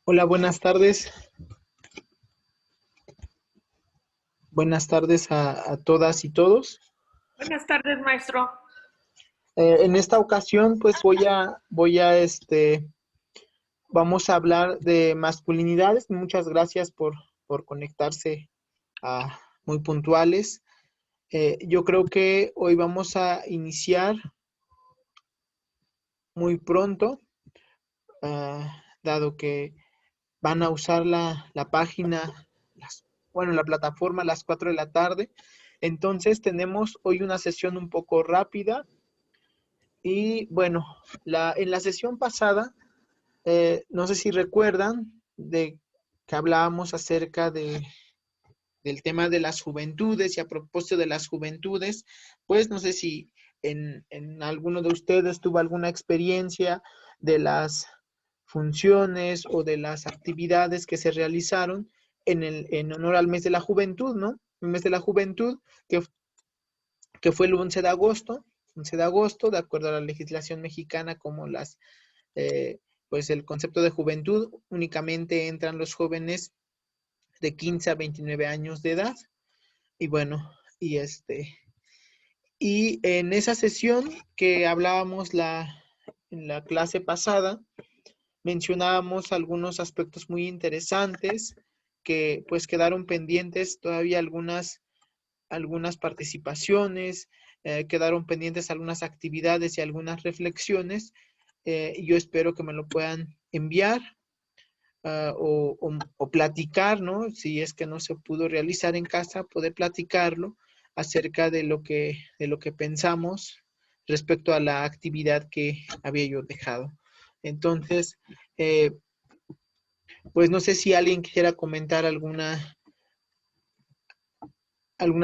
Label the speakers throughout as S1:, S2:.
S1: Hola, buenas tardes. Buenas tardes a todas y todos.
S2: Buenas tardes, maestro.
S1: En esta ocasión, pues vamos a hablar de masculinidades. Muchas gracias por conectarse muy puntuales. Yo creo que hoy vamos a iniciar muy pronto, dado que van a usar la página, la plataforma a las 4 de la tarde. Entonces tenemos hoy una sesión un poco rápida. Y bueno, en la sesión pasada, no sé si recuerdan de que hablábamos acerca del tema de las juventudes y a propósito de las juventudes, pues no sé si en alguno de ustedes tuvo alguna experiencia de las funciones o de las actividades que se realizaron en honor al mes de la juventud, ¿no? El mes de la juventud, que, que fue el 11 de agosto, 11 de agosto, de acuerdo a la legislación mexicana, como pues el concepto de juventud, únicamente entran los jóvenes de 15 a 29 años de edad. Y bueno, y en esa sesión que hablábamos en la clase pasada, mencionábamos algunos aspectos muy interesantes que pues quedaron pendientes todavía algunas participaciones, quedaron pendientes algunas actividades y algunas reflexiones. Yo espero que me lo puedan enviar o platicar, ¿no? Si es que no se pudo realizar en casa, poder platicarlo acerca de lo que pensamos respecto a la actividad que había yo dejado. Entonces, eh, pues no sé si alguien quisiera comentar alguna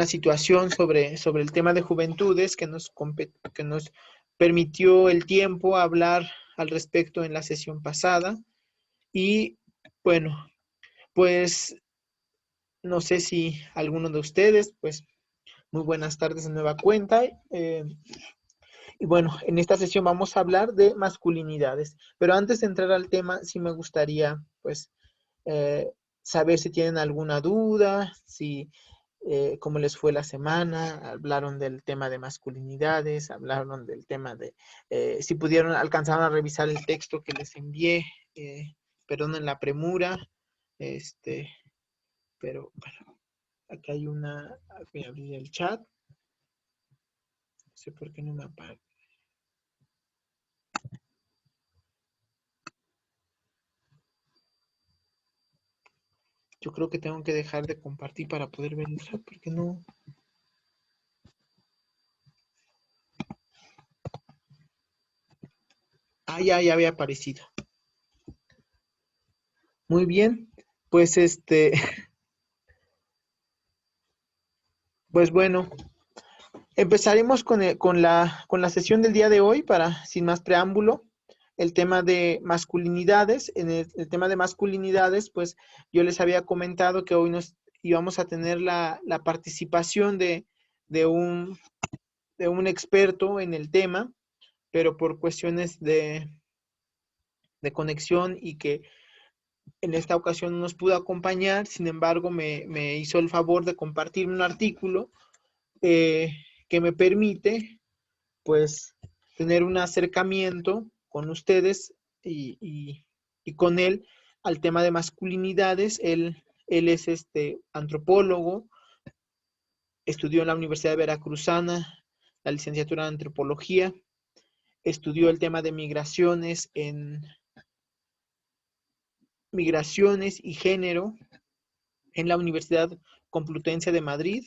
S1: situación sobre el tema de juventudes que nos permitió el tiempo hablar al respecto en la sesión pasada. Y bueno, pues no sé si alguno de ustedes, pues muy buenas tardes de nueva cuenta. Y bueno, en esta sesión vamos a hablar de masculinidades. Pero antes de entrar al tema, sí me gustaría, pues, eh, saber si tienen alguna duda, si cómo les fue la semana, hablaron del tema de masculinidades, hablaron del tema de si pudieron, alcanzaron a revisar el texto que les envié, perdonen la premura, este, pero bueno, acá hay voy a abrir el chat, no sé por qué no me apaga. Yo creo que tengo que dejar de compartir para poder ver el chat, porque no. Ya había aparecido. Muy bien, pues pues bueno, empezaremos con la sesión del día de hoy para, sin más preámbulo, el tema de masculinidades. En el tema de masculinidades, pues yo les había comentado que hoy nos íbamos a tener la participación de un, de un experto en el tema, pero por cuestiones de conexión y que en esta ocasión no nos pudo acompañar. Sin embargo, me hizo el favor de compartir un artículo eh, que me permite, pues, tener un acercamiento con ustedes y con él al tema de masculinidades. Él es antropólogo, estudió en la Universidad de Veracruzana la licenciatura en antropología, estudió el tema de migraciones y género en la Universidad Complutense de Madrid,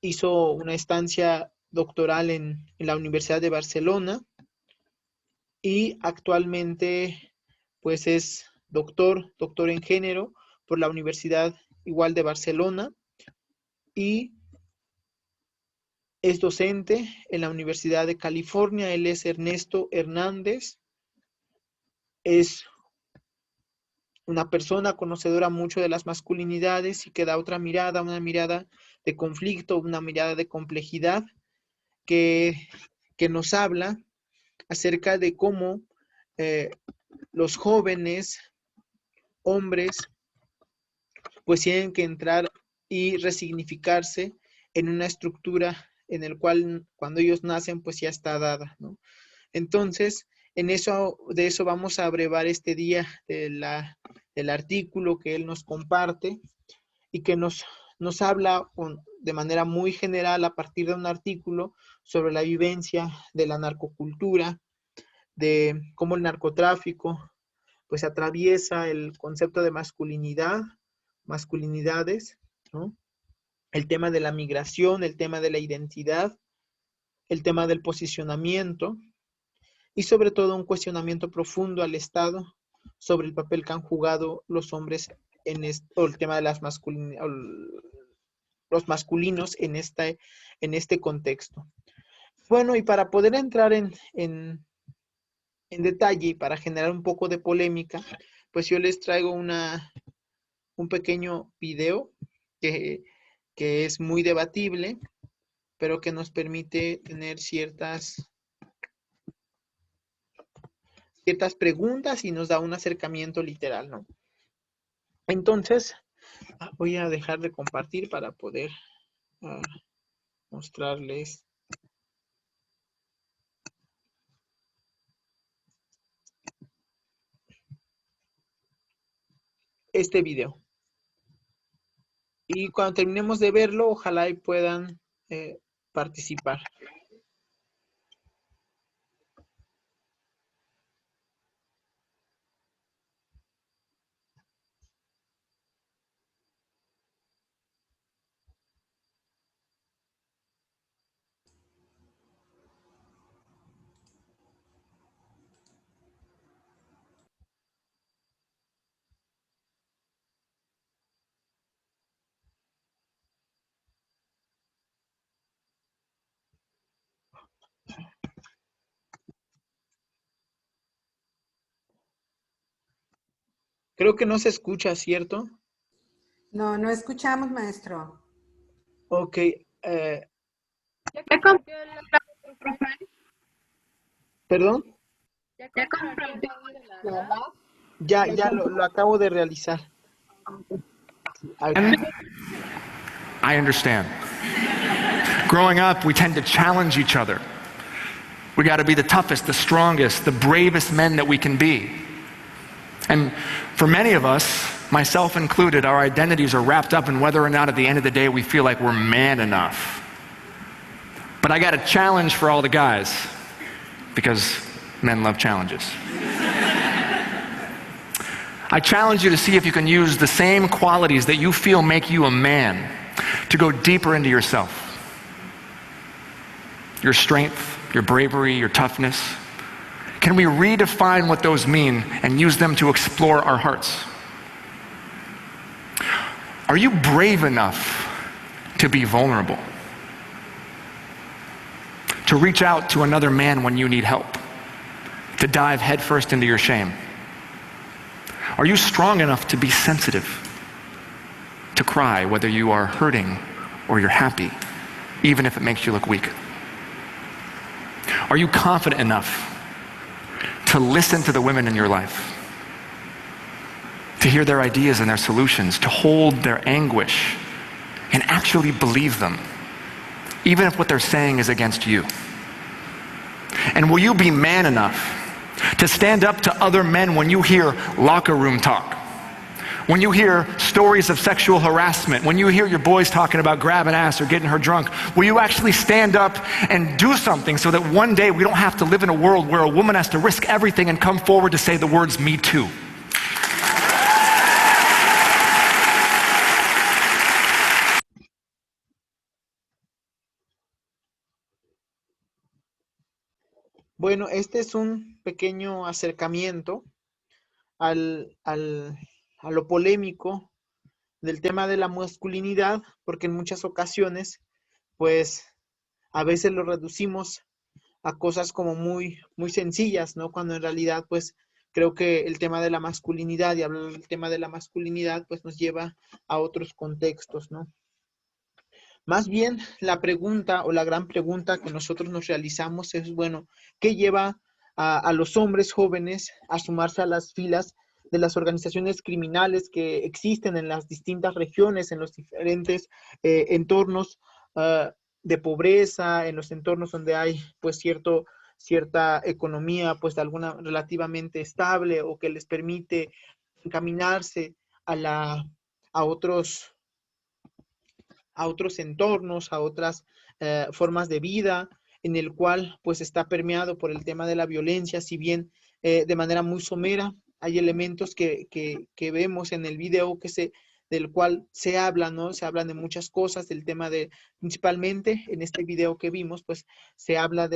S1: hizo una estancia doctoral en la Universidad de Barcelona y actualmente pues es doctor en género por la Universidad igual de Barcelona y es docente en la Universidad de California. Él es Ernesto Hernández, es una persona conocedora mucho de las masculinidades y que da otra mirada, una mirada de conflicto, una mirada de complejidad que, que nos habla acerca de cómo eh, los jóvenes hombres pues tienen que entrar y resignificarse en una estructura en el cual cuando ellos nacen pues ya está dada, ¿no? Entonces, de eso vamos a abrevar este día del artículo que él nos comparte y que nos habla de manera muy general a partir de un artículo sobre la vivencia de la narcocultura, de cómo el narcotráfico pues atraviesa el concepto de masculinidades, ¿no? El tema de la migración, el tema de la identidad, el tema del posicionamiento y sobre todo un cuestionamiento profundo al Estado sobre el papel que han jugado los hombres o el tema de los masculinos en este contexto. Bueno, y para poder entrar en detalle y para generar un poco de polémica, pues yo les traigo un pequeño video que es muy debatible, pero que nos permite tener ciertas preguntas y nos da un acercamiento literal, ¿no? Entonces, voy a dejar de compartir para poder mostrarles este video. Y cuando terminemos de verlo, ojalá y puedan participar. Creo que no se escucha, ¿cierto?
S3: No, no escuchamos, maestro.
S1: Ok.
S2: ¿Ya compartió el profe?
S1: ¿Perdón?
S2: ¿Ya compartió la
S1: Ya lo acabo de realizar.
S4: I understand. Growing up, we tend to challenge each other. We got to be the toughest, the strongest, the bravest men that we can be. And for many of us, myself included, our identities are wrapped up in whether or not at the end of the day we feel like we're man enough. But I got a challenge for all the guys, because men love challenges. I challenge you to see if you can use the same qualities that you feel make you a man to go deeper into yourself. Your strength, your bravery, your toughness. Can we redefine what those mean and use them to explore our hearts? Are you brave enough to be vulnerable? To reach out to another man when you need help? To dive headfirst into your shame? Are you strong enough to be sensitive? To cry whether you are hurting or you're happy, even if it makes you look weak? Are you confident enough to listen to the women in your life? To hear their ideas and their solutions, to hold their anguish and actually believe them, even if what they're saying is against you? And will you be man enough to stand up to other men when you hear locker room talk? When you hear stories of sexual harassment, when you hear your boys talking about grabbing ass or getting her drunk, will you actually stand up and do something so that one day we don't have to live in a world where a woman has to risk everything and come forward to say the words, "Me too"?
S1: Bueno, este es un pequeño acercamiento a lo polémico del tema de la masculinidad, porque en muchas ocasiones, pues, a veces lo reducimos a cosas como muy, muy sencillas, ¿no? Cuando en realidad, pues, creo que el tema de la masculinidad y hablar del tema de la masculinidad, pues, nos lleva a otros contextos, ¿no? Más bien, la pregunta o la gran pregunta que nosotros nos realizamos es, bueno, ¿qué lleva a los hombres jóvenes a sumarse a las filas las organizaciones criminales que existen en las distintas regiones, en los diferentes entornos de pobreza, en los entornos donde hay pues cierta economía pues de alguna relativamente estable o que les permite encaminarse a otros a otros entornos, a otras formas de vida, en el cual pues está permeado por el tema de la violencia, si bien de manera muy somera, hay elementos que vemos en el video del cual se habla, ¿no? Se hablan de muchas cosas, del tema de, principalmente en este video que vimos, pues se habla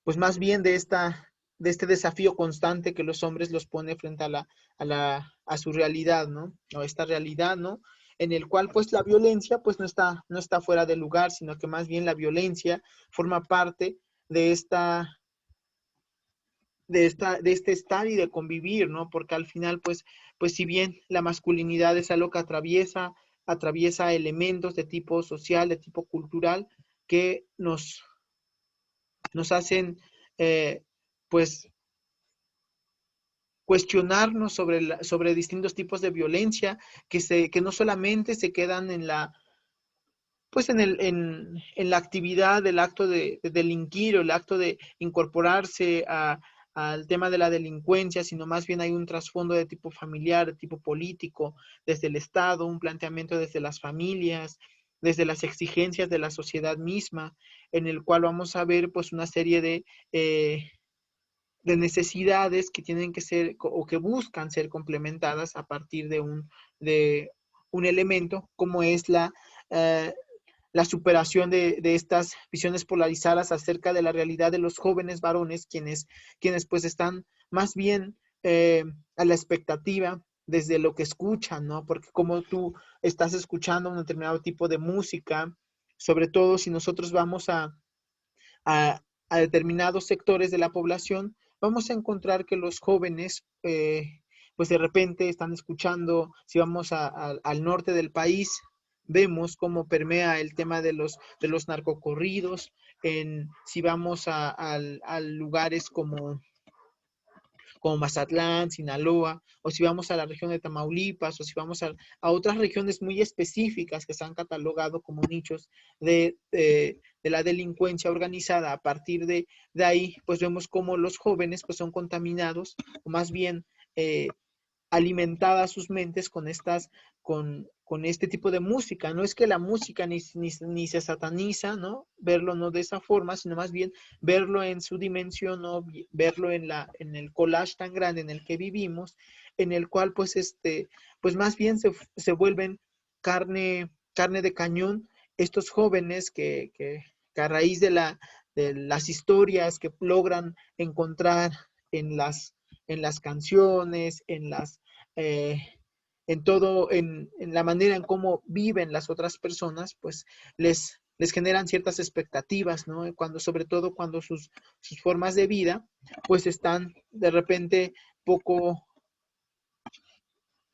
S1: pues más bien de este desafío constante que los hombres los pone frente a su realidad, ¿no? O esta realidad, ¿no? En el cual pues la violencia pues no está fuera de lugar, sino que más bien la violencia forma parte de de este estar y de convivir, ¿no? Porque al final pues si bien la masculinidad es algo que atraviesa elementos de tipo social, de tipo cultural, que nos hacen pues cuestionarnos sobre distintos tipos de violencia que no solamente se quedan pues en la actividad del acto de delinquir o el acto de incorporarse al tema de la delincuencia, sino más bien hay un trasfondo de tipo familiar, de tipo político, desde el Estado, un planteamiento desde las familias, desde las exigencias de la sociedad misma, en el cual vamos a ver pues una serie de necesidades que tienen que ser o que buscan ser complementadas a partir de un elemento como es la superación de estas visiones polarizadas acerca de la realidad de los jóvenes varones, quienes pues están más bien a la expectativa desde lo que escuchan, ¿no? Porque como tú estás escuchando un determinado tipo de música, sobre todo si nosotros vamos a, a determinados sectores de la población, vamos a encontrar que los jóvenes, pues de repente están escuchando, si vamos al norte del país, vemos cómo permea el tema de los narcocorridos, si vamos a lugares como Mazatlán, Sinaloa, o si vamos a la región de Tamaulipas, o si vamos a otras regiones muy específicas que se han catalogado como nichos de la delincuencia organizada. A partir de ahí, pues vemos cómo los jóvenes pues son contaminados, o más bien alimentadas sus mentes con este tipo de música. No es que la música ni se sataniza, ¿no? Verlo no de esa forma, sino más bien verlo en su dimensión, ¿no? Verlo en el collage tan grande en el que vivimos, en el cual pues más bien se vuelven carne de cañón estos jóvenes que a raíz de las historias que logran encontrar en las canciones, eh, en la manera en cómo viven las otras personas, pues les generan ciertas expectativas, ¿no? Sobre todo cuando sus formas de vida, pues están de repente poco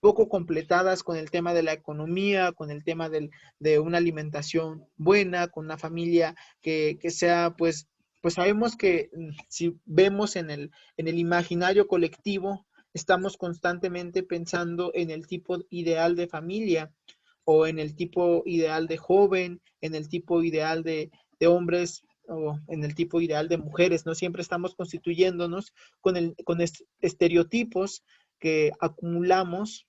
S1: completadas con el tema de la economía, con el tema de una alimentación buena, con una familia que sea, pues sabemos que si vemos en el imaginario colectivo, estamos constantemente pensando en el tipo ideal de familia o en el tipo ideal de joven, en el tipo ideal de hombres o en el tipo ideal de mujeres, ¿no? Siempre estamos constituyéndonos con estereotipos que acumulamos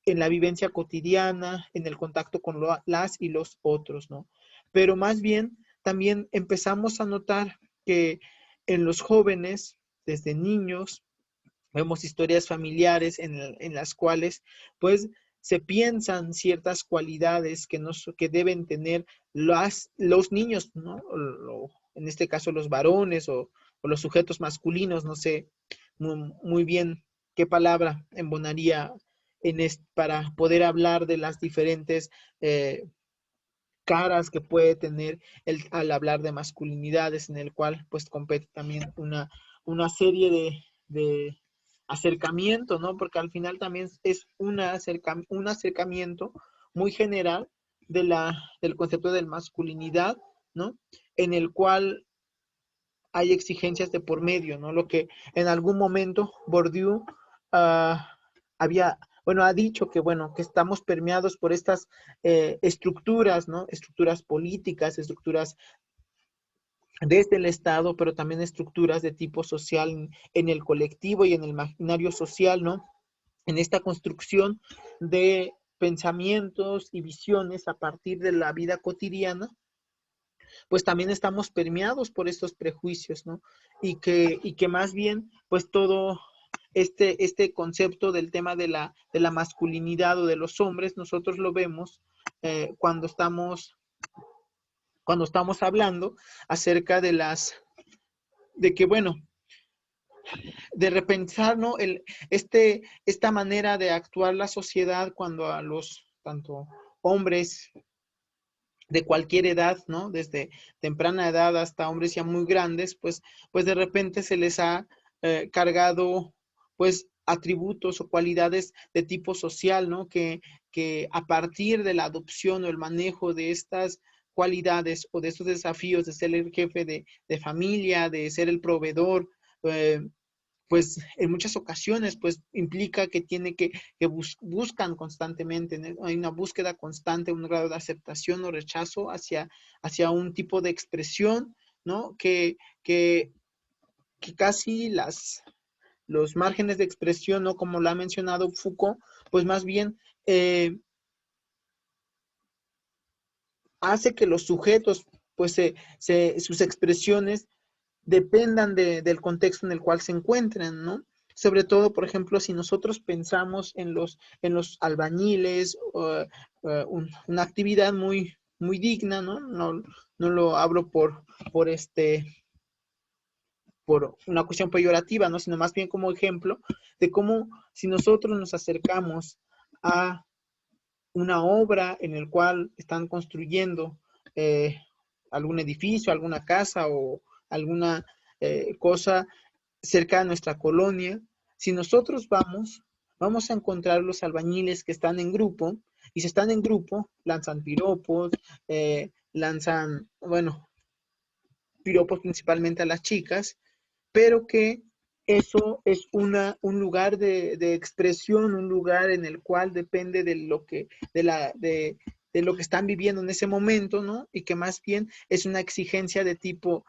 S1: en la vivencia cotidiana, en el contacto con las y los otros, ¿no? Pero más bien también empezamos a notar que en los jóvenes, desde niños, vemos historias familiares en las cuales pues se piensan ciertas cualidades que deben tener los niños, ¿no? En este caso los varones o los sujetos masculinos, no sé muy bien qué palabra embonaría para poder hablar de las diferentes caras que puede tener al hablar de masculinidades, en el cual pues compete también una serie de acercamiento, ¿no? Porque al final también es un acercamiento muy general del concepto de masculinidad, ¿no? En el cual hay exigencias de por medio, ¿no? Lo que en algún momento Bourdieu ha dicho que, bueno, que estamos permeados por estas estructuras, ¿no? Estructuras políticas, estructuras desde el Estado, pero también estructuras de tipo social en el colectivo y en el imaginario social, ¿no? En esta construcción de pensamientos y visiones a partir de la vida cotidiana, pues también estamos permeados por estos prejuicios, ¿no? Y que más bien, pues todo este concepto del tema de la masculinidad o de los hombres, nosotros lo vemos cuando estamos hablando acerca de que, bueno, de repensar, ¿no? Esta manera de actuar la sociedad cuando a los, tanto hombres de cualquier edad, ¿no? Desde temprana edad hasta hombres ya muy grandes, pues de repente se les ha cargado, pues, atributos o cualidades de tipo social, ¿no? Que a partir de la adopción o el manejo de estas cualidades o de estos desafíos de ser el jefe de familia, de ser el proveedor, eh, pues en muchas ocasiones pues implica que buscan constantemente, ¿no? Hay una búsqueda constante, un grado de aceptación o rechazo hacia un tipo de expresión, ¿no? Que casi los márgenes de expresión, ¿no? Como lo ha mencionado Foucault, pues más bien hace que los sujetos, pues sus expresiones dependan del contexto en el cual se encuentren, ¿no? Sobre todo, por ejemplo, si nosotros pensamos en los albañiles, una actividad muy, muy digna, ¿no? No lo hablo por una cuestión peyorativa, ¿no? Sino más bien como ejemplo de cómo si nosotros nos acercamos a una obra en el cual están construyendo algún edificio, alguna casa o alguna cosa cerca de nuestra colonia, si nosotros vamos a encontrar los albañiles que están en grupo, y si están en grupo, lanzan piropos, bueno, piropos principalmente a las chicas, pero que eso es un lugar de expresión, un lugar en el cual depende de lo que están viviendo en ese momento, ¿no? Y que más bien es una exigencia de tipo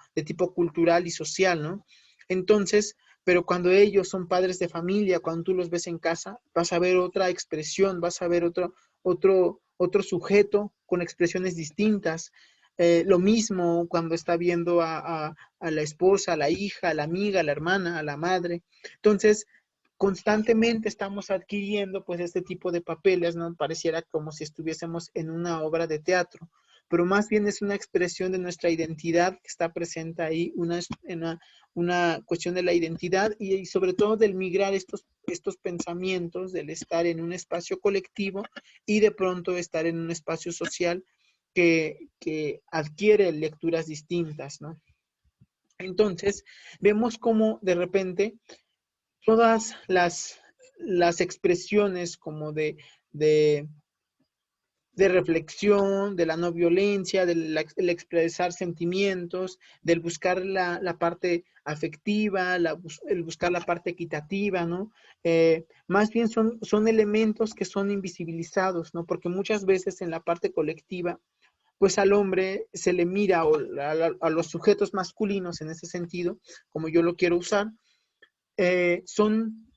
S1: cultural y social, ¿no? Entonces, pero cuando ellos son padres de familia, cuando tú los ves en casa, vas a ver otra expresión, vas a ver otro sujeto con expresiones distintas. Lo mismo cuando está viendo a la esposa, a la hija, a la amiga, a la hermana, a la madre. Entonces, constantemente estamos adquiriendo pues este tipo de papeles, ¿no? Pareciera como si estuviésemos en una obra de teatro, pero más bien es una expresión de nuestra identidad que está presente ahí, una cuestión de la identidad y sobre todo del migrar estos pensamientos, del estar en un espacio colectivo y de pronto estar en un espacio social que adquiere lecturas distintas, ¿no? Entonces, vemos cómo de repente todas las expresiones como de reflexión, de la no violencia, del expresar sentimientos, del buscar la parte afectiva, el buscar la parte equitativa, ¿no? Más bien son elementos que son invisibilizados, ¿no? Porque muchas veces en la parte colectiva pues al hombre se le mira, o a los sujetos masculinos en ese sentido, como yo lo quiero usar, son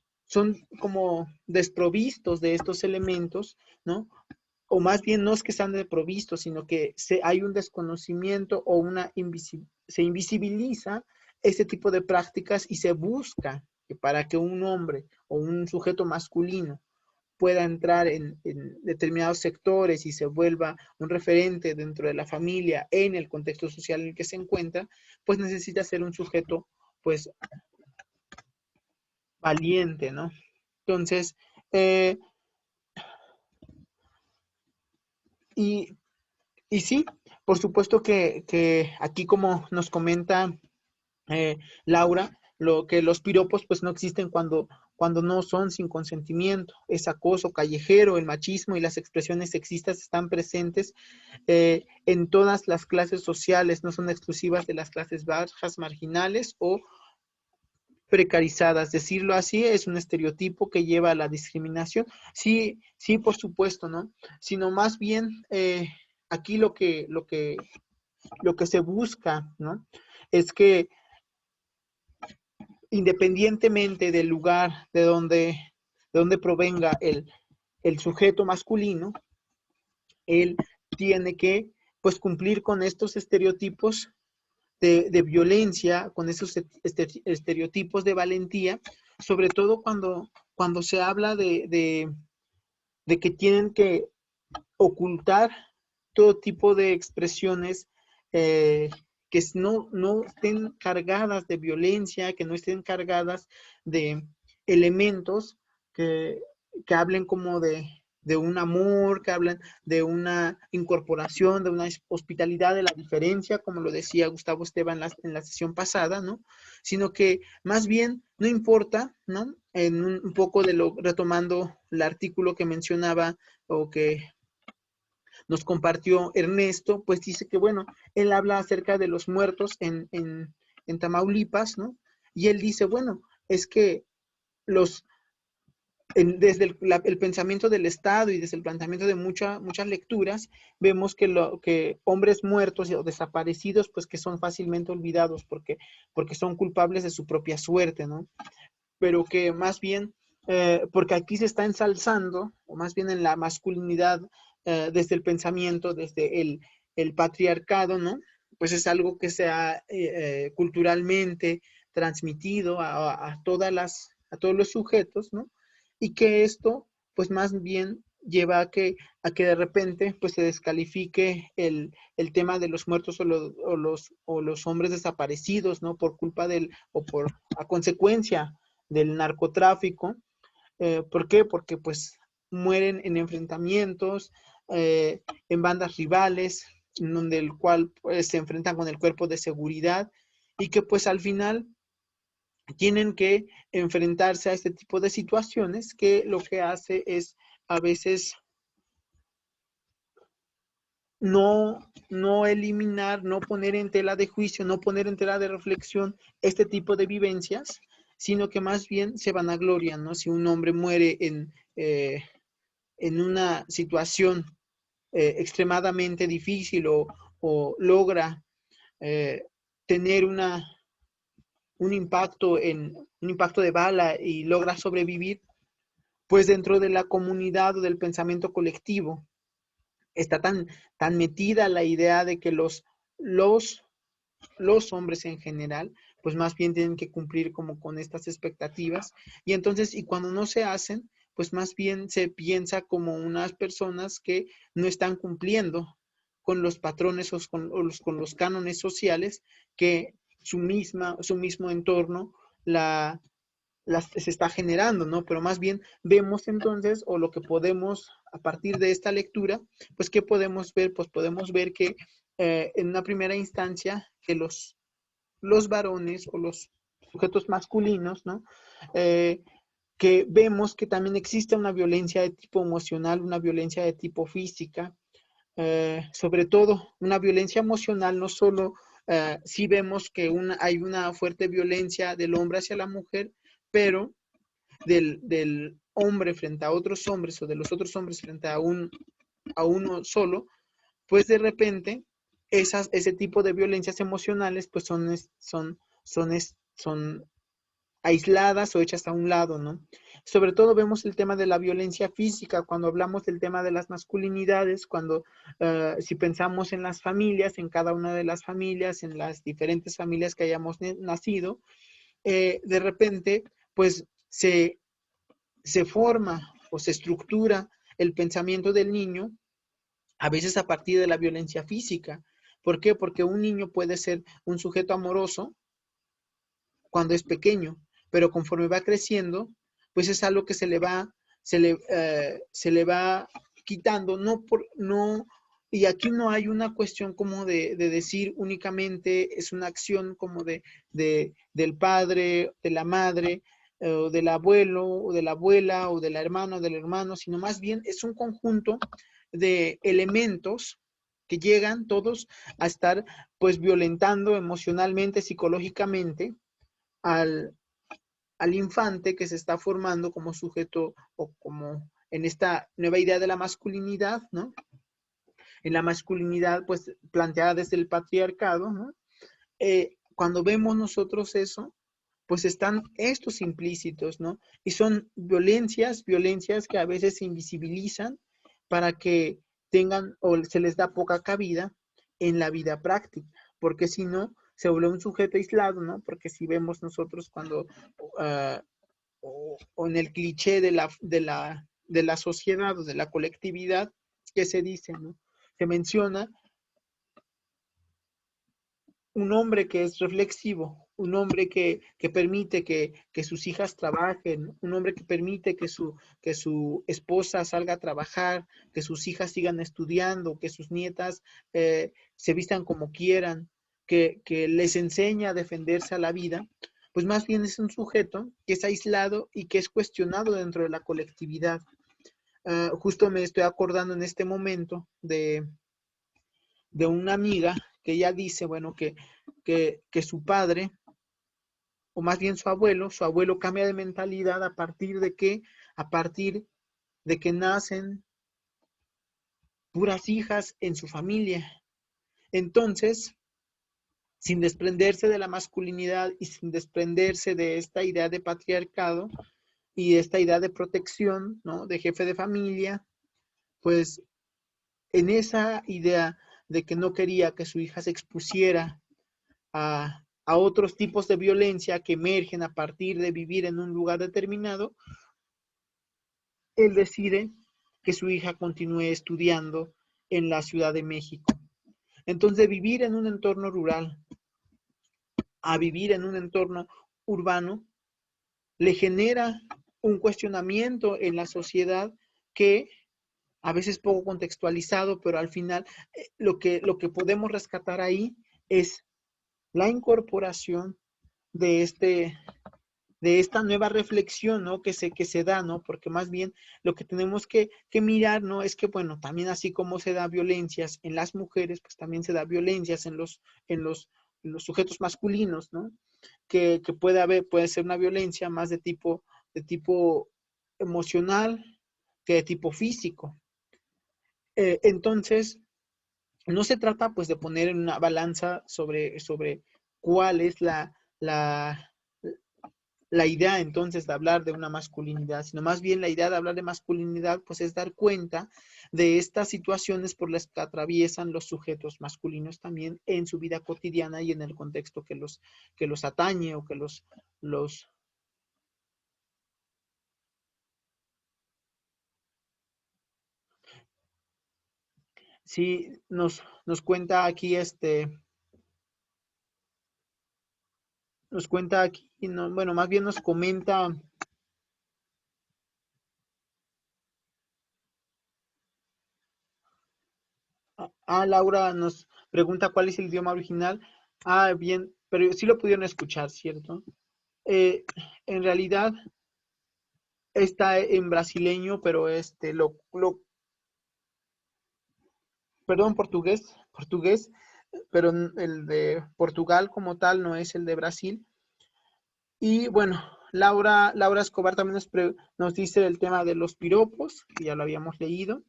S1: como desprovistos de estos elementos, ¿no? O más bien no es que sean desprovistos, sino que hay un desconocimiento o se invisibiliza este tipo de prácticas y se busca que para que un hombre o un sujeto masculino pueda entrar en determinados sectores y se vuelva un referente dentro de la familia en el contexto social en el que se encuentra, pues necesita ser un sujeto, pues, valiente, ¿no? Entonces, y sí, por supuesto que aquí como nos comenta Laura, lo que los piropos pues no existen cuando no son sin consentimiento. Es acoso callejero, el machismo y las expresiones sexistas están presentes en todas las clases sociales, no son exclusivas de las clases bajas, marginales o precarizadas. Decirlo así es un estereotipo que lleva a la discriminación. Sí, sí, por supuesto, ¿no? Sino más bien aquí lo que se busca, ¿no? Es que independientemente del lugar de donde provenga el sujeto masculino, él tiene que pues cumplir con estos estereotipos de violencia, con esos estereotipos de valentía, sobre todo cuando se habla de que tienen que ocultar todo tipo de expresiones que no estén cargadas de violencia, que no estén cargadas de elementos que, que hablen como de un amor, que hablan de una incorporación, de una hospitalidad, de la diferencia, como lo decía Gustavo Esteban en la sesión pasada, ¿no? Sino que más bien no importa, ¿no? En un poco retomando el artículo que mencionaba o que nos compartió Ernesto, pues dice que, bueno, él habla acerca de los muertos en Tamaulipas, ¿no? Y él dice, bueno, es que desde el pensamiento del Estado y desde el planteamiento de muchas lecturas, vemos que hombres muertos o desaparecidos, pues que son fácilmente olvidados porque son culpables de su propia suerte, ¿no? Pero que más bien, porque aquí se está ensalzando, o más bien en la masculinidad, desde el pensamiento, desde el patriarcado, ¿no? Pues es algo que se ha culturalmente transmitido a todos los sujetos, ¿no? Y que esto, pues más bien lleva a que de repente pues se descalifique el tema de los muertos o los hombres desaparecidos, ¿no? Por culpa a consecuencia del narcotráfico. ¿Por qué? Porque pues mueren en enfrentamientos, en bandas rivales, en donde el cual pues, se enfrentan con el cuerpo de seguridad y que pues al final tienen que enfrentarse a este tipo de situaciones que lo que hace es a veces no eliminar, no poner en tela de juicio, no poner en tela de reflexión este tipo de vivencias, sino que más bien se vanaglorian, ¿no? Si un hombre muere en una situación extremadamente difícil o logra eh, tener un impacto de bala y logra sobrevivir, pues dentro de la comunidad o del pensamiento colectivo está tan metida la idea de que los hombres en general, pues más bien tienen que cumplir como con estas expectativas. Y entonces, y cuando no se hacen, pues más bien se piensa como unas personas que no están cumpliendo con los patrones o con los cánones sociales que su mismo entorno se está generando, ¿no? Pero más bien vemos entonces, o lo que podemos, a partir de esta lectura, pues, ¿qué podemos ver? Pues podemos ver que en una primera instancia, que los varones o los sujetos masculinos, ¿no? Que vemos que también existe una violencia de tipo emocional, una violencia de tipo física, sobre todo una violencia emocional, no solo si vemos que hay una fuerte violencia del hombre hacia la mujer, pero del hombre frente a otros hombres o de los otros hombres frente a uno solo, pues de repente ese tipo de violencias emocionales pues son aisladas o hechas a un lado, ¿no? Sobre todo vemos el tema de la violencia física cuando hablamos del tema de las masculinidades, cuando si pensamos en las familias, en cada una de las familias, en las diferentes familias que hayamos nacido, de repente pues se forma o se estructura el pensamiento del niño, a veces a partir de la violencia física. ¿Por qué? Porque un niño puede ser un sujeto amoroso cuando es pequeño, pero conforme va creciendo, pues es algo que se le va quitando, y aquí no hay una cuestión como de decir únicamente es una acción como del padre, de la madre, o del abuelo, o de la abuela, o de la hermana, o del hermano, sino más bien es un conjunto de elementos que llegan todos a estar pues violentando emocionalmente, psicológicamente al, al infante que se está formando como sujeto o como en esta nueva idea de la masculinidad, ¿no? En la masculinidad pues planteada desde el patriarcado, ¿no? Cuando vemos nosotros eso, pues están estos implícitos, ¿no? Y son violencias que a veces se invisibilizan para que tengan o se les da poca cabida en la vida práctica, porque si no, se vuelve un sujeto aislado, ¿no? Porque si vemos nosotros cuando, uh, o en el cliché de la sociedad o de la colectividad, que se dice, ¿no? Se menciona un hombre que es reflexivo, un hombre que permite que sus hijas trabajen, un hombre que permite que su esposa salga a trabajar, que sus hijas sigan estudiando, que sus nietas se vistan como quieran, que les enseña a defenderse a la vida, pues más bien es un sujeto que es aislado y que es cuestionado dentro de la colectividad. Justo me estoy acordando en este momento de una amiga que ella dice, bueno, que su padre, o más bien su abuelo cambia de mentalidad a partir de que, a partir de que nacen puras hijas en su familia. Entonces, sin desprenderse de la masculinidad y sin desprenderse de esta idea de patriarcado y de esta idea de protección, ¿no? De jefe de familia, pues en esa idea de que no quería que su hija se expusiera a otros tipos de violencia que emergen a partir de vivir en un lugar determinado, él decide que su hija continúe estudiando en la Ciudad de México. Entonces, de vivir en un entorno rural a vivir en un entorno urbano, le genera un cuestionamiento en la sociedad que a veces poco contextualizado, pero al final lo que podemos rescatar ahí es la incorporación de de esta nueva reflexión, ¿no? Que se da, ¿no? Porque más bien lo que tenemos que mirar, ¿no? Es que, bueno, también así como se da violencias en las mujeres, pues también se da violencias en los sujetos masculinos, ¿no? Que puede haber, puede ser una violencia más de tipo emocional que de tipo físico. Entonces, no se trata pues de poner en una balanza sobre cuál es la idea entonces de hablar de una masculinidad, sino más bien la idea de hablar de masculinidad pues es dar cuenta de estas situaciones por las que atraviesan los sujetos masculinos también en su vida cotidiana y en el contexto que los atañe o que los sí nos cuenta aquí nos cuenta aquí, no, bueno, más bien nos comenta. Laura nos pregunta cuál es el idioma original. Bien, pero sí lo pudieron escuchar, ¿cierto? Eh, en realidad está en brasileño, pero perdón, portugués, pero el de Portugal como tal no es el de Brasil. Y bueno, Laura Escobar también nos dice el tema de los piropos, que ya lo habíamos leído.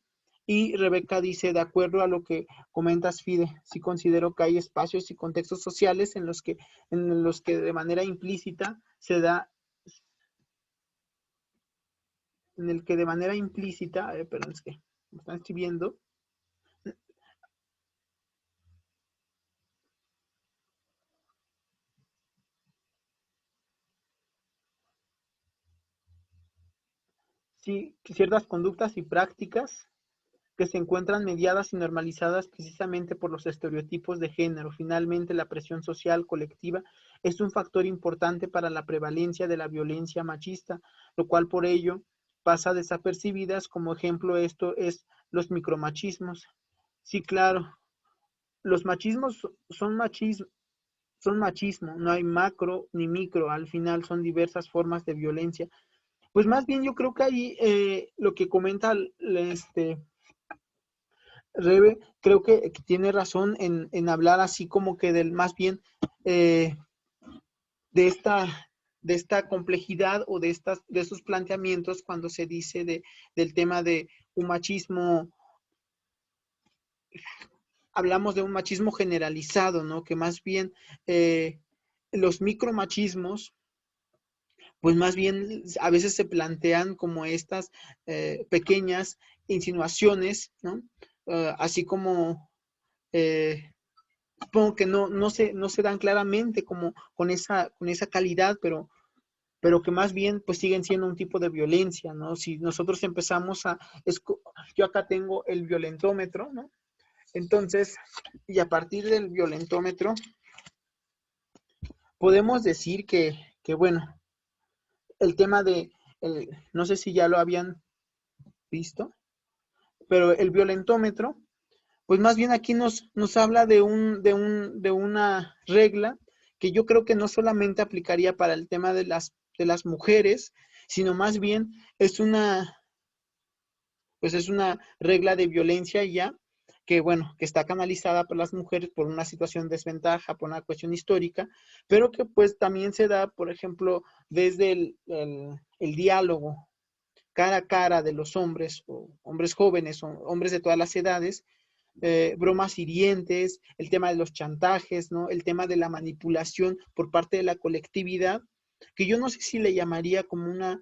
S1: Y Rebeca dice, de acuerdo a lo que comentas, Fide, sí considero que hay espacios y contextos sociales en los que de manera implícita se da, en el que de manera implícita, perdón, es que me están escribiendo, sí, ciertas conductas y prácticas que se encuentran mediadas y normalizadas precisamente por los estereotipos de género. Finalmente, la presión social colectiva es un factor importante para la prevalencia de la violencia machista, lo cual por ello pasa desapercibidas. Como ejemplo, esto es los micromachismos. Sí, claro, los machismos son machismos. son machismo, no hay macro ni micro, al final son diversas formas de violencia. Pues más bien yo creo que ahí lo que comenta Rebe, creo que tiene razón en hablar así como que del más bien eh, de esta complejidad o de estos planteamientos cuando se dice del tema de un machismo, hablamos de un machismo generalizado, ¿no? Que más bien los micromachismos, pues más bien a veces se plantean como estas pequeñas insinuaciones, ¿no? Así como supongo que no se dan claramente como con esa calidad, pero que más bien pues siguen siendo un tipo de violencia, ¿no? Si nosotros empezamos yo acá tengo el violentómetro, ¿no? Entonces, y a partir del violentómetro, podemos decir que bueno, el tema no sé si ya lo habían visto, pero el violentómetro, pues más bien aquí nos habla de una regla que yo creo que no solamente aplicaría para el tema de las mujeres, sino más bien es una regla de violencia ya, que bueno, que está canalizada por las mujeres por una situación de desventaja, por una cuestión histórica, pero que pues también se da, por ejemplo, desde el diálogo cara a cara de los hombres, o hombres jóvenes, o hombres de todas las edades, bromas hirientes, el tema de los chantajes, ¿no? El tema de la manipulación por parte de la colectividad, que yo no sé si le llamaría como una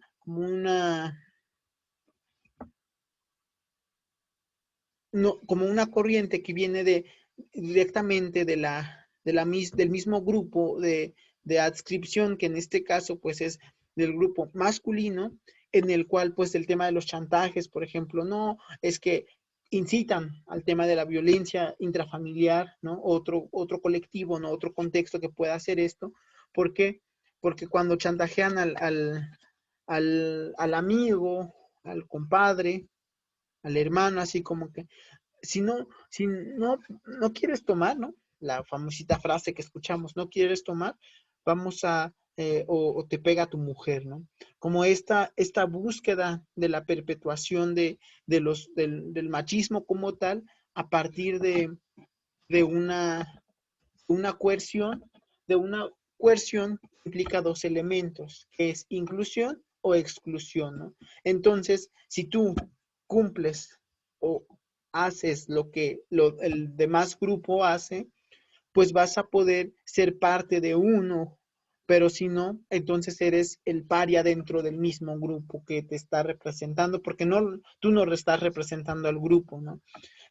S1: corriente que viene directamente del mismo grupo de adscripción, que en este caso pues es del grupo masculino, en el cual pues el tema de los chantajes, por ejemplo, no, es que incitan al tema de la violencia intrafamiliar, ¿no? Otro colectivo, ¿no? Otro contexto que pueda hacer esto. ¿Por qué? Porque cuando chantajean al amigo, al compadre, al hermano, así como que si no quieres tomar, ¿no? La famosita frase que escuchamos, no quieres tomar, vamos o te pega tu mujer, ¿no? Como esta búsqueda de la perpetuación del machismo como tal, a partir de una coerción implica dos elementos, que es inclusión o exclusión, ¿no? Entonces, si tú cumples o haces lo que el demás grupo hace, pues vas a poder ser parte de uno, pero si no, entonces eres el paria dentro del mismo grupo que te está representando, porque tú no estás representando al grupo, ¿no?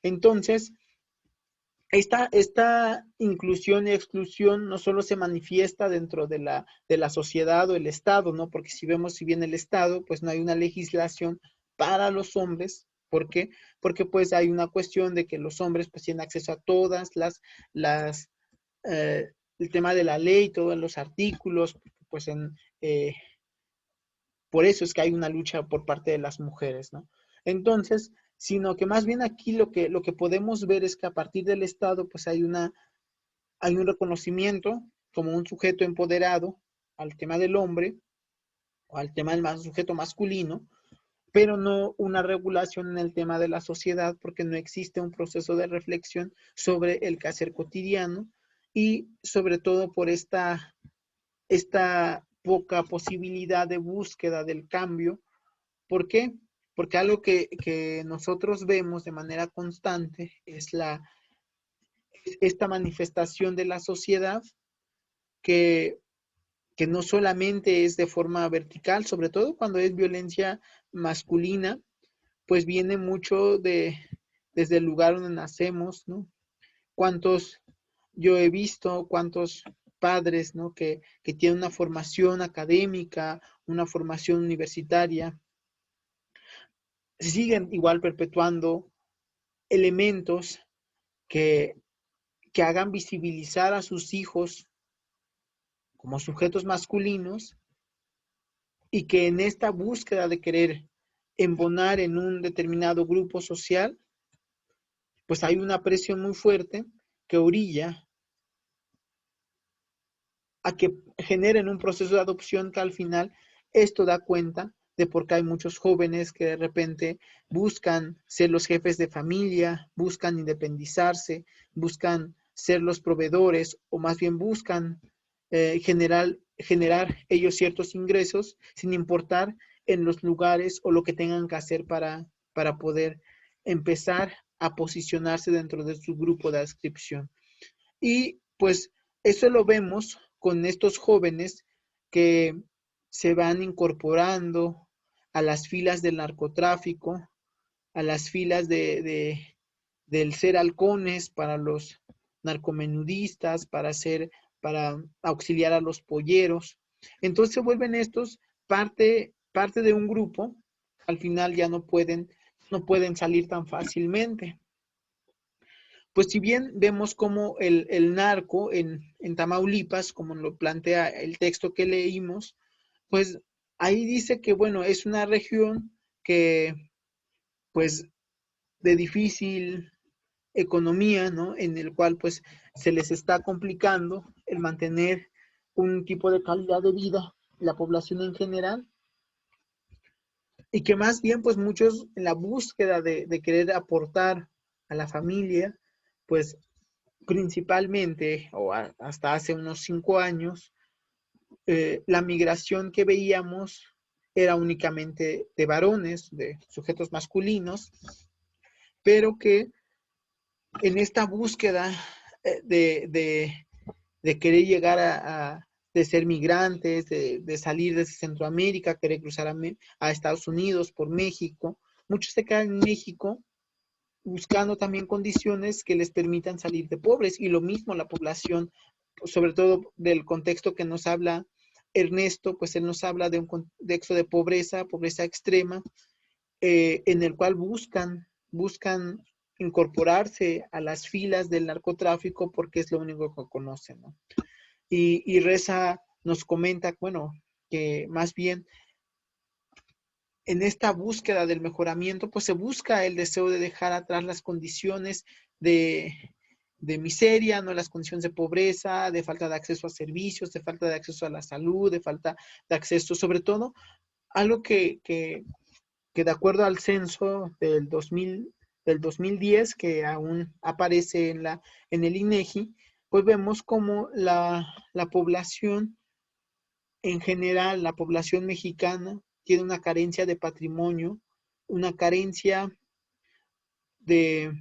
S1: Entonces, esta inclusión y exclusión no solo se manifiesta dentro de la sociedad o el Estado, ¿no? Porque si bien el Estado, pues no hay una legislación para los hombres. ¿Por qué? Porque pues hay una cuestión de que los hombres pues tienen acceso a todas las el tema de la ley, todos los artículos, pues por eso es que hay una lucha por parte de las mujeres, ¿no? Entonces, sino que más bien aquí lo que podemos ver es que a partir del Estado, pues hay un reconocimiento como un sujeto empoderado al tema del hombre o al tema del sujeto masculino, pero no una regulación en el tema de la sociedad, porque no existe un proceso de reflexión sobre el quehacer cotidiano y sobre todo por esta poca posibilidad de búsqueda del cambio. ¿Por qué? Porque algo que nosotros vemos de manera constante es esta manifestación de la sociedad que, que no solamente es de forma vertical, sobre todo cuando es violencia masculina, pues viene mucho desde el lugar donde nacemos, ¿no? ¿Cuántos yo he visto, cuántos padres, ¿no? que tienen una formación académica, una formación universitaria, siguen igual perpetuando elementos que, que hagan visibilizar a sus hijos como sujetos masculinos y que en esta búsqueda de querer embonar en un determinado grupo social, pues hay una presión muy fuerte que orilla a que generen un proceso de adopción que al final esto da cuenta de por qué hay muchos jóvenes que de repente buscan ser los jefes de familia, buscan independizarse, buscan ser los proveedores o más bien buscan generar ellos ciertos ingresos sin importar en los lugares o lo que tengan que hacer para poder empezar a posicionarse dentro de su grupo de adscripción. Y pues eso lo vemos con estos jóvenes que se van incorporando a las filas del narcotráfico, a las filas del ser halcones para los narcomenudistas, para auxiliar a los polleros. Entonces se vuelven estos parte de un grupo, al final ya no pueden salir tan fácilmente. Pues si bien vemos como el narco en Tamaulipas, como lo plantea el texto que leímos, pues ahí dice que, bueno, es una región que, pues, de difícil economía, ¿no? En el cual, pues, se les está complicando el mantener un tipo de calidad de vida, la población en general, y que más bien, pues, muchos en la búsqueda de querer aportar a la familia, pues, principalmente, o hasta hace unos 5 años, la migración que veíamos era únicamente de varones, de sujetos masculinos, pero que en esta búsqueda de querer llegar de ser migrantes, de salir de Centroamérica, querer cruzar a Estados Unidos por México, muchos se quedan en México buscando también condiciones que les permitan salir de pobres. Y lo mismo la población, sobre todo del contexto que nos habla Ernesto, pues él nos habla de un contexto de pobreza extrema, en el cual buscan incorporarse a las filas del narcotráfico porque es lo único que conocen, ¿no? Y Reza nos comenta, bueno, que más bien en esta búsqueda del mejoramiento, pues se busca el deseo de dejar atrás las condiciones de miseria, ¿no? Las condiciones de pobreza, de falta de acceso a servicios, de falta de acceso a la salud, de falta de acceso, sobre todo, algo que de acuerdo al censo del 2010, que aún aparece en el INEGI, pues vemos como la población en general, la población mexicana tiene una carencia de patrimonio, una carencia de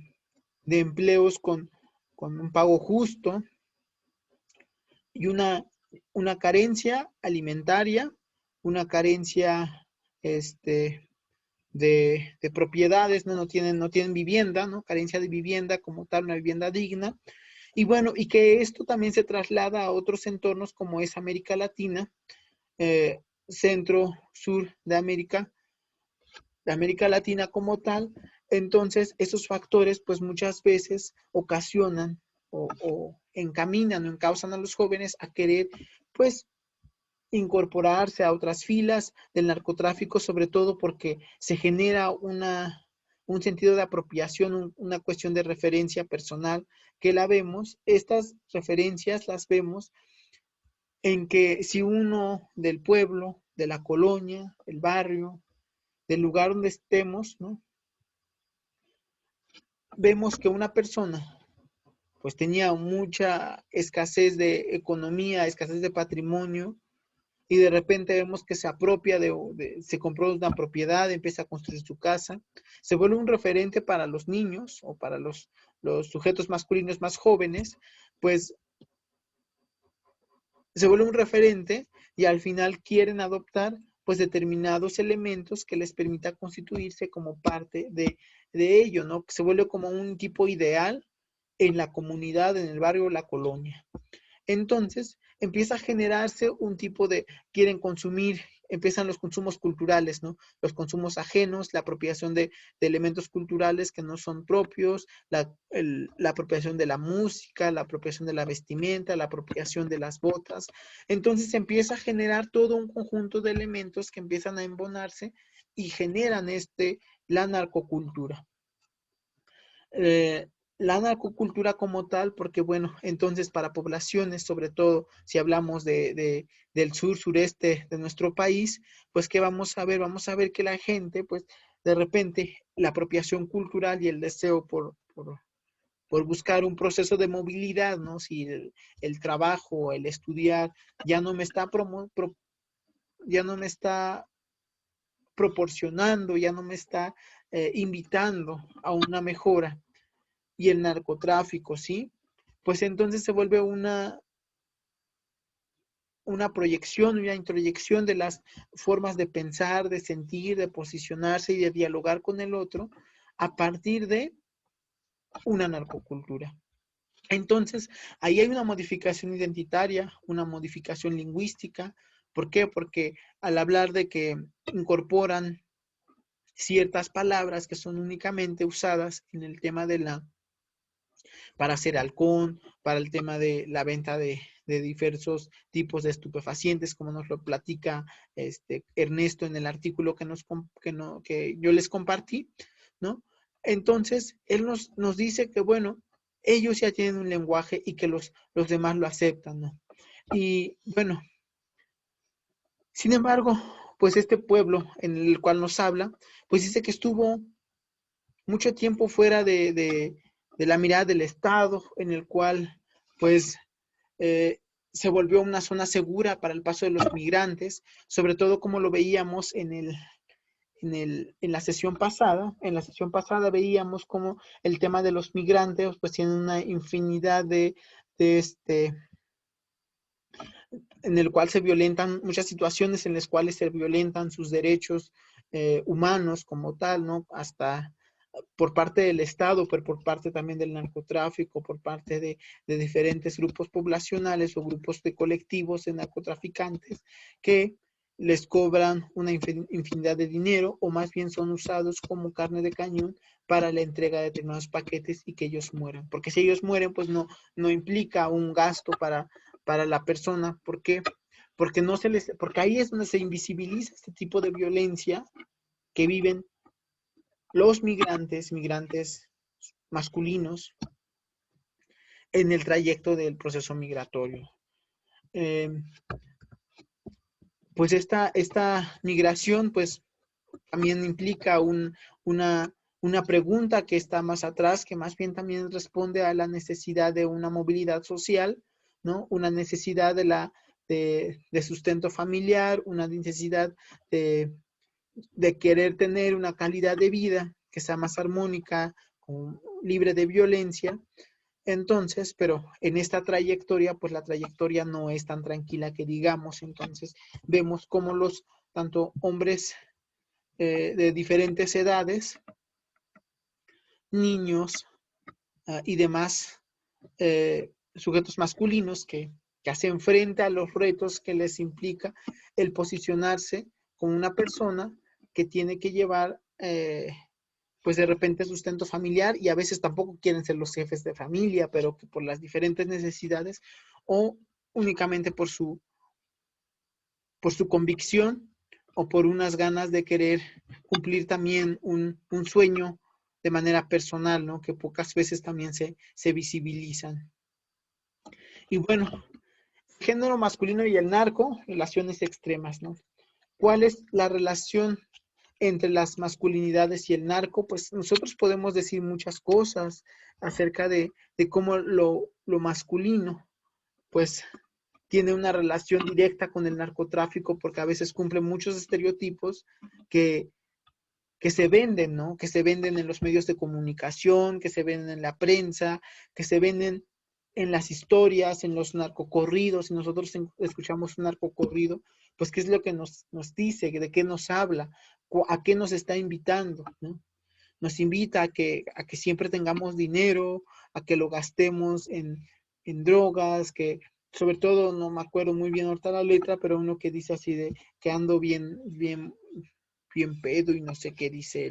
S1: empleos con un pago justo y una carencia alimentaria, una carencia de propiedades, ¿no? No tienen vivienda, ¿no? Carencia de vivienda como tal, una vivienda digna. Y bueno, y que esto también se traslada a otros entornos como es América Latina, centro, sur de América Latina como tal. Entonces, esos factores, pues muchas veces ocasionan o encaminan o encausan a los jóvenes a querer, pues, incorporarse a otras filas del narcotráfico, sobre todo porque se genera un sentido de apropiación, una cuestión de referencia personal que la vemos. Estas referencias las vemos en que si uno del pueblo, de la colonia, el barrio, del lugar donde estemos, ¿no? Vemos que una persona pues tenía mucha escasez de economía, escasez de patrimonio, y de repente vemos que se apropia se compró una propiedad, empieza a construir su casa, se vuelve un referente para los niños o para los sujetos masculinos más jóvenes, pues se vuelve un referente y al final quieren adoptar pues determinados elementos que les permita constituirse como parte de ello, ¿no? Se vuelve como un tipo ideal en la comunidad, en el barrio, la colonia. Entonces empieza a generarse un tipo de, quieren consumir, empiezan los consumos culturales, ¿no? Los consumos ajenos, la apropiación de elementos culturales que no son propios, la apropiación de la música, la apropiación de la vestimenta, la apropiación de las botas. Entonces empieza a generar todo un conjunto de elementos que empiezan a embonarse y generan la narcocultura. la narcocultura como tal, porque bueno, entonces para poblaciones, sobre todo si hablamos del sur, sureste de nuestro país, pues ¿qué vamos a ver? Vamos a ver que la gente, pues de repente, la apropiación cultural y el deseo por buscar un proceso de movilidad, ¿no? Si el trabajo, el estudiar, ya no me está ya no me está proporcionando, ya no me está invitando a una mejora, y el narcotráfico, ¿sí? Pues entonces se vuelve una proyección, una introyección de las formas de pensar, de sentir, de posicionarse y de dialogar con el otro a partir de una narcocultura. Entonces, ahí hay una modificación identitaria, una modificación lingüística. ¿Por qué? Porque al hablar de que incorporan ciertas palabras que son únicamente usadas en el tema para hacer halcón, para el tema de la venta de diversos tipos de estupefacientes, como nos lo platica Ernesto en el artículo que yo les compartí, ¿no? Entonces, él nos dice que, bueno, ellos ya tienen un lenguaje y que los demás lo aceptan, ¿no? Y bueno, sin embargo, pues este pueblo en el cual nos habla, pues dice que estuvo mucho tiempo fuera de la mirada del Estado, en el cual pues eh, se volvió una zona segura para el paso de los migrantes, sobre todo como lo veíamos en la sesión pasada. En la sesión pasada veíamos como el tema de los migrantes pues tiene una infinidad de en el cual se violentan muchas situaciones en las cuales se violentan sus derechos humanos como tal, ¿no? Hasta por parte del Estado, pero por parte también del narcotráfico, por parte de diferentes grupos poblacionales o grupos de colectivos de narcotraficantes que les cobran una infinidad de dinero o más bien son usados como carne de cañón para la entrega de determinados paquetes y que ellos mueran. Porque si ellos mueren, pues no implica un gasto para la persona. ¿Por qué? Porque ahí es donde se invisibiliza este tipo de violencia que viven los migrantes masculinos en el trayecto del proceso migratorio. Eh, pues esta migración pues también implica una pregunta que está más atrás, que más bien también responde a la necesidad de una movilidad social, ¿no? Una necesidad de sustento familiar, una necesidad de querer tener una calidad de vida que sea más armónica, libre de violencia. Entonces, pero en esta trayectoria, pues la trayectoria no es tan tranquila que digamos. Entonces, vemos cómo tanto hombres de diferentes edades, niños y demás sujetos masculinos que hacen frente a los retos que les implica el posicionarse como una persona que tiene que llevar pues de repente sustento familiar y a veces tampoco quieren ser los jefes de familia, pero que por las diferentes necesidades o únicamente por su convicción o por unas ganas de querer cumplir también un sueño de manera personal, ¿no? Que pocas veces también se visibilizan. Y bueno, género masculino y el narco, relaciones extremas, ¿no? ¿Cuál es la relación entre las masculinidades y el narco? Pues nosotros podemos decir muchas cosas acerca de cómo lo masculino, pues tiene una relación directa con el narcotráfico porque a veces cumple muchos estereotipos que, que se venden, ¿no? Que se venden en los medios de comunicación, que se venden en la prensa, que se venden en las historias, en los narcocorridos. Si nosotros escuchamos un narcocorrido, pues ¿qué es lo que nos dice? ¿De qué nos habla? ¿A qué nos está invitando? ¿No? Nos invita a que siempre tengamos dinero, a que lo gastemos en drogas, que sobre todo, no me acuerdo muy bien ahorita la letra, pero uno que dice así de que ando bien pedo y no sé qué dice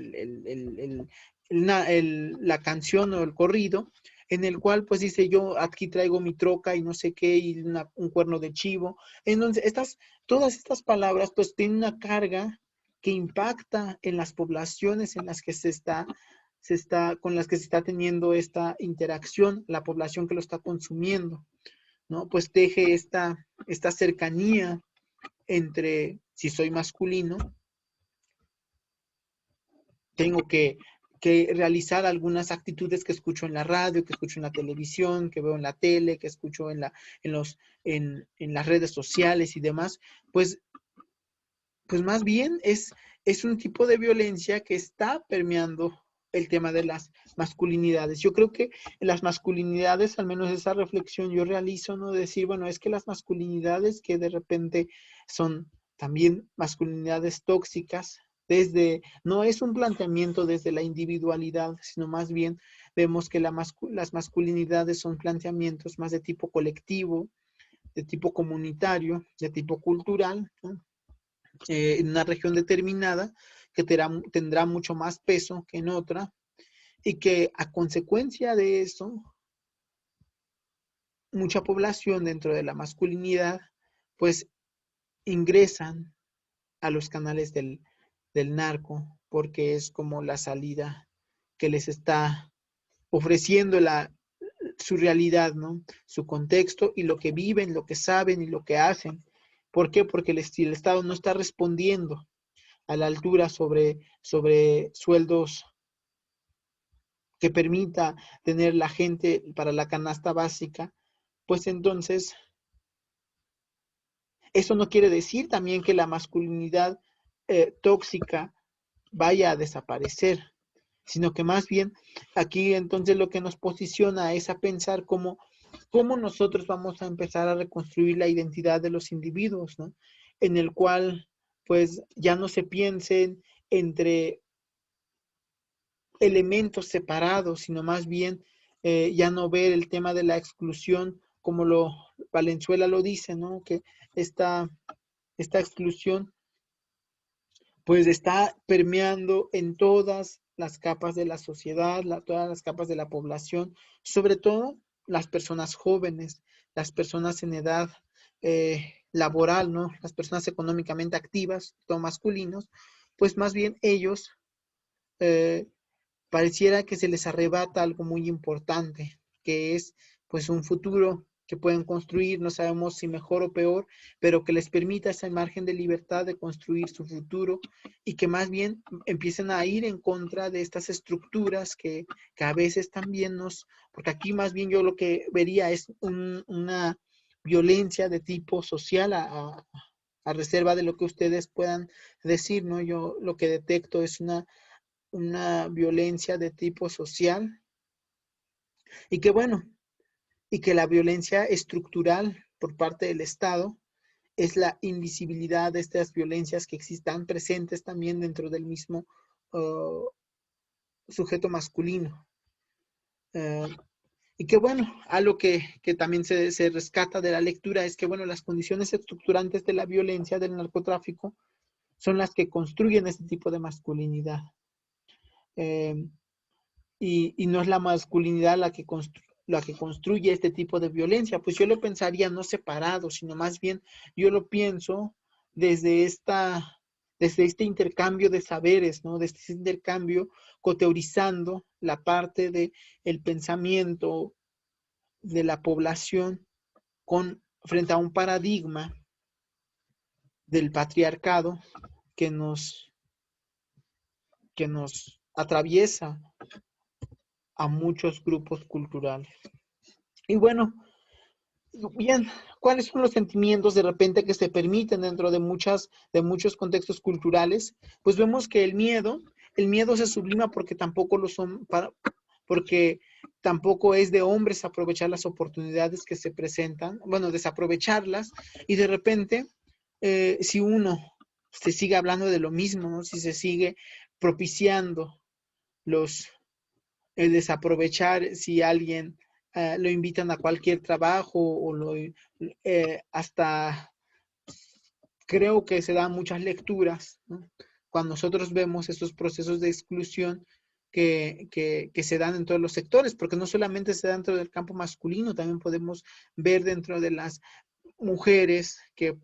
S1: la canción o el corrido, en el cual pues dice yo aquí traigo mi troca y no sé qué y un cuerno de chivo. Entonces todas estas palabras pues tienen una carga que impacta en las poblaciones en las que se está con las que se está teniendo esta interacción, la población que lo está consumiendo, ¿no? Pues deje esta cercanía entre si soy masculino, tengo que realizar algunas actitudes que escucho en la radio, que escucho en la televisión, que veo en la tele, que escucho en las redes sociales y demás, pues más bien es un tipo de violencia que está permeando el tema de las masculinidades. Yo creo que en las masculinidades, al menos esa reflexión yo realizo, ¿no? Decir, bueno, es que las masculinidades que de repente son también masculinidades tóxicas, no es un planteamiento desde la individualidad, sino más bien vemos que las masculinidades son planteamientos más de tipo colectivo, de tipo comunitario, de tipo cultural, ¿no? En una región determinada que tendrá mucho más peso que en otra y que a consecuencia de eso, mucha población dentro de la masculinidad, pues ingresan a los canales del narco porque es como la salida que les está ofreciendo su realidad, ¿no? Su contexto y lo que viven, lo que saben y lo que hacen. ¿Por qué? Porque el Estado no está respondiendo a la altura sobre sueldos que permita tener la gente para la canasta básica, pues entonces eso no quiere decir también que la masculinidad tóxica vaya a desaparecer, sino que más bien aquí entonces lo que nos posiciona es a pensar cómo nosotros vamos a empezar a reconstruir la identidad de los individuos, ¿no? En el cual pues ya no se piensen entre elementos separados, sino más bien ya no ver el tema de la exclusión como Valenzuela lo dice, ¿no? Que esta exclusión pues está permeando en todas las capas de la sociedad, todas las capas de la población, sobre todo las personas jóvenes, las personas en edad laboral, ¿no? Las personas económicamente activas, todo masculinos, pues más bien ellos pareciera que se les arrebata algo muy importante, que es pues un futuro que pueden construir, no sabemos si mejor o peor, pero que les permita ese margen de libertad de construir su futuro y que más bien empiecen a ir en contra de estas estructuras que a veces también porque aquí más bien yo lo que vería es una violencia de tipo social a reserva de lo que ustedes puedan decir, ¿no? Yo lo que detecto es una violencia de tipo social y que la violencia estructural por parte del Estado es la invisibilidad de estas violencias que existan presentes también dentro del mismo sujeto masculino. Y que algo que también se rescata de la lectura es que las condiciones estructurantes de la violencia del narcotráfico son las que construyen este tipo de masculinidad. Y no es la masculinidad la que construye este tipo de violencia, pues yo lo pensaría no separado, sino más bien yo lo pienso desde este intercambio de saberes, ¿no? Desde este intercambio coteorizando la parte del pensamiento de la población frente a un paradigma del patriarcado que nos atraviesa a muchos grupos culturales. Y bien, ¿cuáles son los sentimientos de repente que se permiten dentro de muchos contextos culturales? Pues vemos que el miedo se sublima porque tampoco lo son porque tampoco es de hombres aprovechar las oportunidades que se presentan, desaprovecharlas, y de repente, si uno se sigue hablando de lo mismo, ¿no? Si se sigue propiciando el desaprovechar, si alguien lo invitan a cualquier trabajo o hasta creo que se dan muchas lecturas, ¿no? Cuando nosotros vemos estos procesos de exclusión que se dan en todos los sectores, porque no solamente se da dentro del campo masculino, también podemos ver dentro de las mujeres que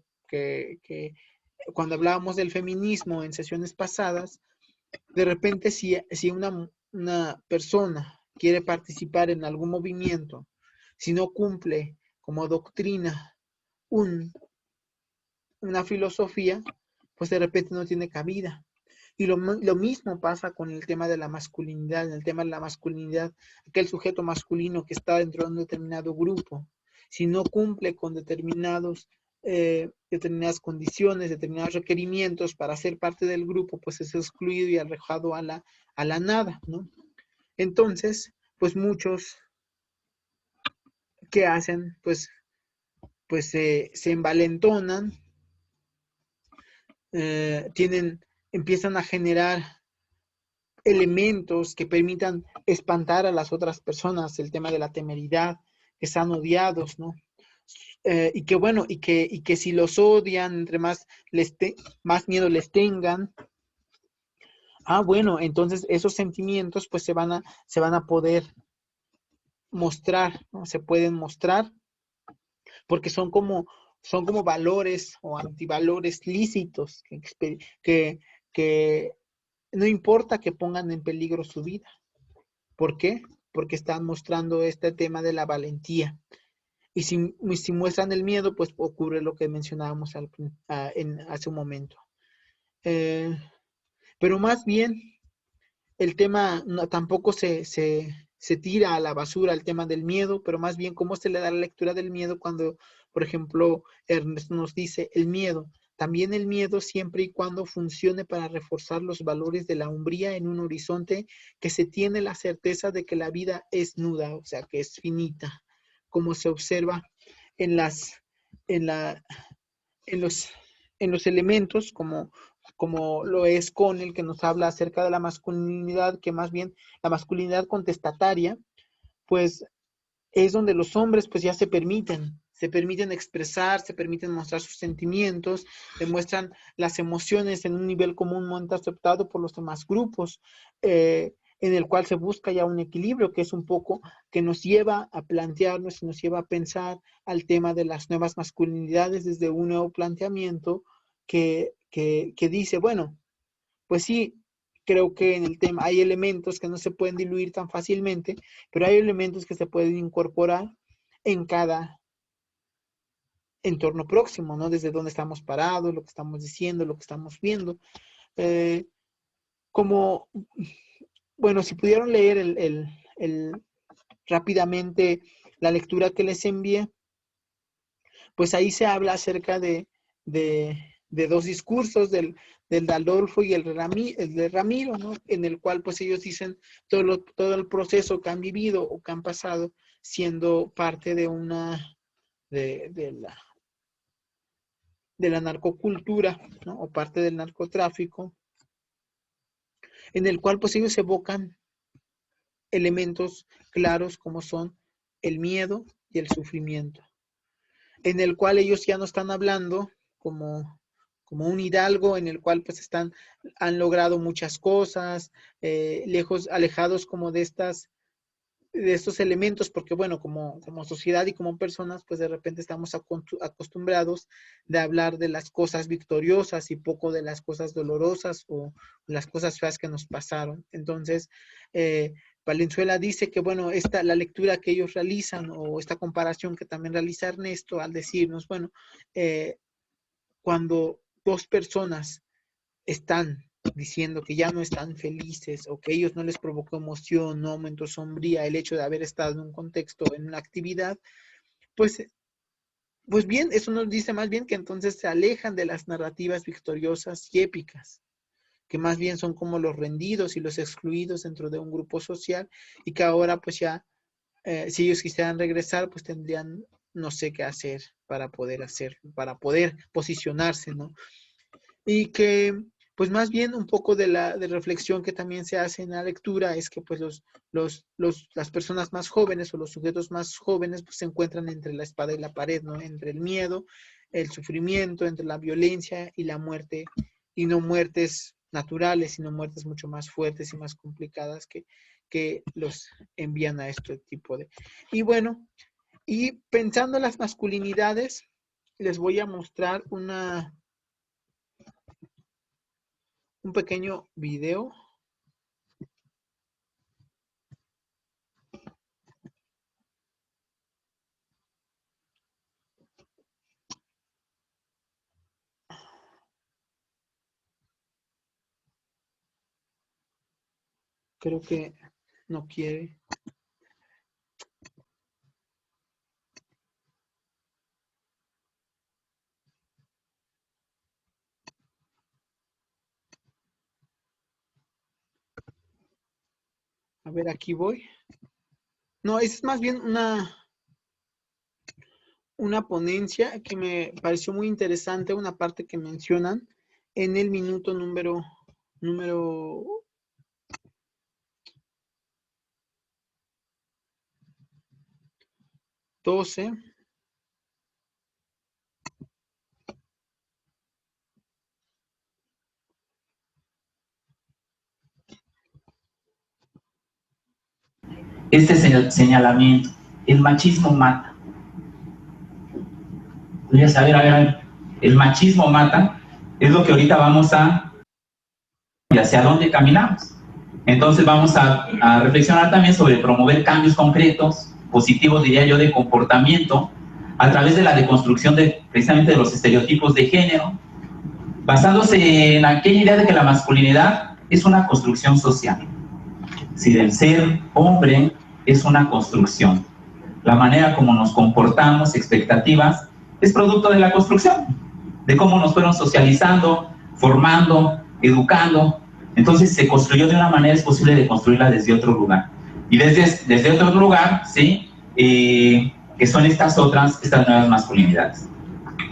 S1: cuando hablábamos del feminismo en sesiones pasadas, de repente si una una persona quiere participar en algún movimiento, si no cumple como doctrina una filosofía, pues de repente no tiene cabida. Y lo mismo pasa con el tema de la masculinidad. En el tema de la masculinidad, aquel sujeto masculino que está dentro de un determinado grupo, si no cumple con determinadas condiciones, determinados requerimientos para ser parte del grupo, pues es excluido y arrojado a la nada, ¿no? Entonces, pues muchos que hacen, pues se envalentonan, empiezan a generar elementos que permitan espantar a las otras personas, el tema de la temeridad, que están odiados, ¿no? Y que bueno, y que si los odian, entre más miedo les tengan, bueno, entonces esos sentimientos pues se van a poder mostrar, ¿no? Se pueden mostrar porque son como valores o antivalores lícitos que no importa que pongan en peligro su vida. ¿Por qué? Porque están mostrando este tema de la valentía. Y si muestran el miedo, pues ocurre lo que mencionábamos hace un momento. Pero más bien, el tema tampoco se tira a la basura el tema del miedo, pero más bien cómo se le da la lectura del miedo cuando, por ejemplo, Ernesto nos dice el miedo. También el miedo siempre y cuando funcione para reforzar los valores de la umbría en un horizonte que se tiene la certeza de que la vida es nuda, o sea, que es finita, como se observa en en la, en los elementos, como lo es Connell, que nos habla acerca de la masculinidad, que más bien la masculinidad contestataria, pues es donde los hombres pues ya se permiten expresar, se permiten mostrar sus sentimientos, demuestran las emociones en un nivel comúnmente aceptado por los demás grupos, en el cual se busca ya un equilibrio que es un poco que nos lleva a plantearnos y nos lleva a pensar al tema de las nuevas masculinidades desde un nuevo planteamiento que dice, bueno, pues sí, creo que en el tema hay elementos que no se pueden diluir tan fácilmente, pero hay elementos que se pueden incorporar en cada entorno próximo, ¿no? Desde donde estamos parados, lo que estamos diciendo, lo que estamos viendo. Eh, como, bueno, si pudieron leer rápidamente la lectura que les envié, pues ahí se habla acerca de dos discursos, del de Adolfo y el de Ramiro, ¿no? En el cual pues ellos dicen todo el proceso que han vivido o que han pasado siendo parte de de la narcocultura, ¿no? O parte del narcotráfico, en el cual pues ellos evocan elementos claros como son el miedo y el sufrimiento, en el cual ellos ya no están hablando como un hidalgo en el cual pues han logrado muchas cosas, alejados como de estos elementos, porque bueno, como sociedad y como personas, pues de repente estamos acostumbrados de hablar de las cosas victoriosas y poco de las cosas dolorosas o las cosas feas que nos pasaron. Entonces, Valenzuela dice que, bueno, la lectura que ellos realizan o esta comparación que también realiza Ernesto al decirnos, bueno, cuando dos personas están diciendo que ya no están felices o que a ellos no les provocó emoción, no aumentó sombría el hecho de haber estado en un contexto, en una actividad, pues bien, eso nos dice más bien que entonces se alejan de las narrativas victoriosas y épicas, que más bien son como los rendidos y los excluidos dentro de un grupo social y que ahora pues ya, si ellos quisieran regresar, pues tendrían no sé qué hacer para poder posicionarse, ¿no? Y que, pues más bien un poco de reflexión que también se hace en la lectura es que pues las personas más jóvenes o los sujetos más jóvenes pues se encuentran entre la espada y la pared, ¿no? Entre el miedo, el sufrimiento, entre la violencia y la muerte, y no muertes naturales, sino muertes mucho más fuertes y más complicadas que los envían a este tipo de... Y bueno, y pensando en las masculinidades, les voy a mostrar un pequeño video Creo que no quiere. A ver, aquí voy. No, es más bien una ponencia que me pareció muy interesante, una parte que mencionan en el minuto número 12.
S5: Este señalamiento, el machismo mata. Voy a saber, a ver, el machismo mata, es lo que ahorita vamos a, y hacia dónde caminamos. Entonces vamos a reflexionar también sobre promover cambios concretos, positivos diría yo, de comportamiento, a través de la deconstrucción precisamente de los estereotipos de género, basándose en aquella idea de que la masculinidad es una construcción social. Si del ser hombre es una construcción, la manera como nos comportamos, expectativas, es producto de la construcción, de cómo nos fueron socializando, formando, educando. Entonces se construyó de una manera, es posible de construirla desde otro lugar. Y desde otro lugar, ¿sí? Que son estas nuevas masculinidades.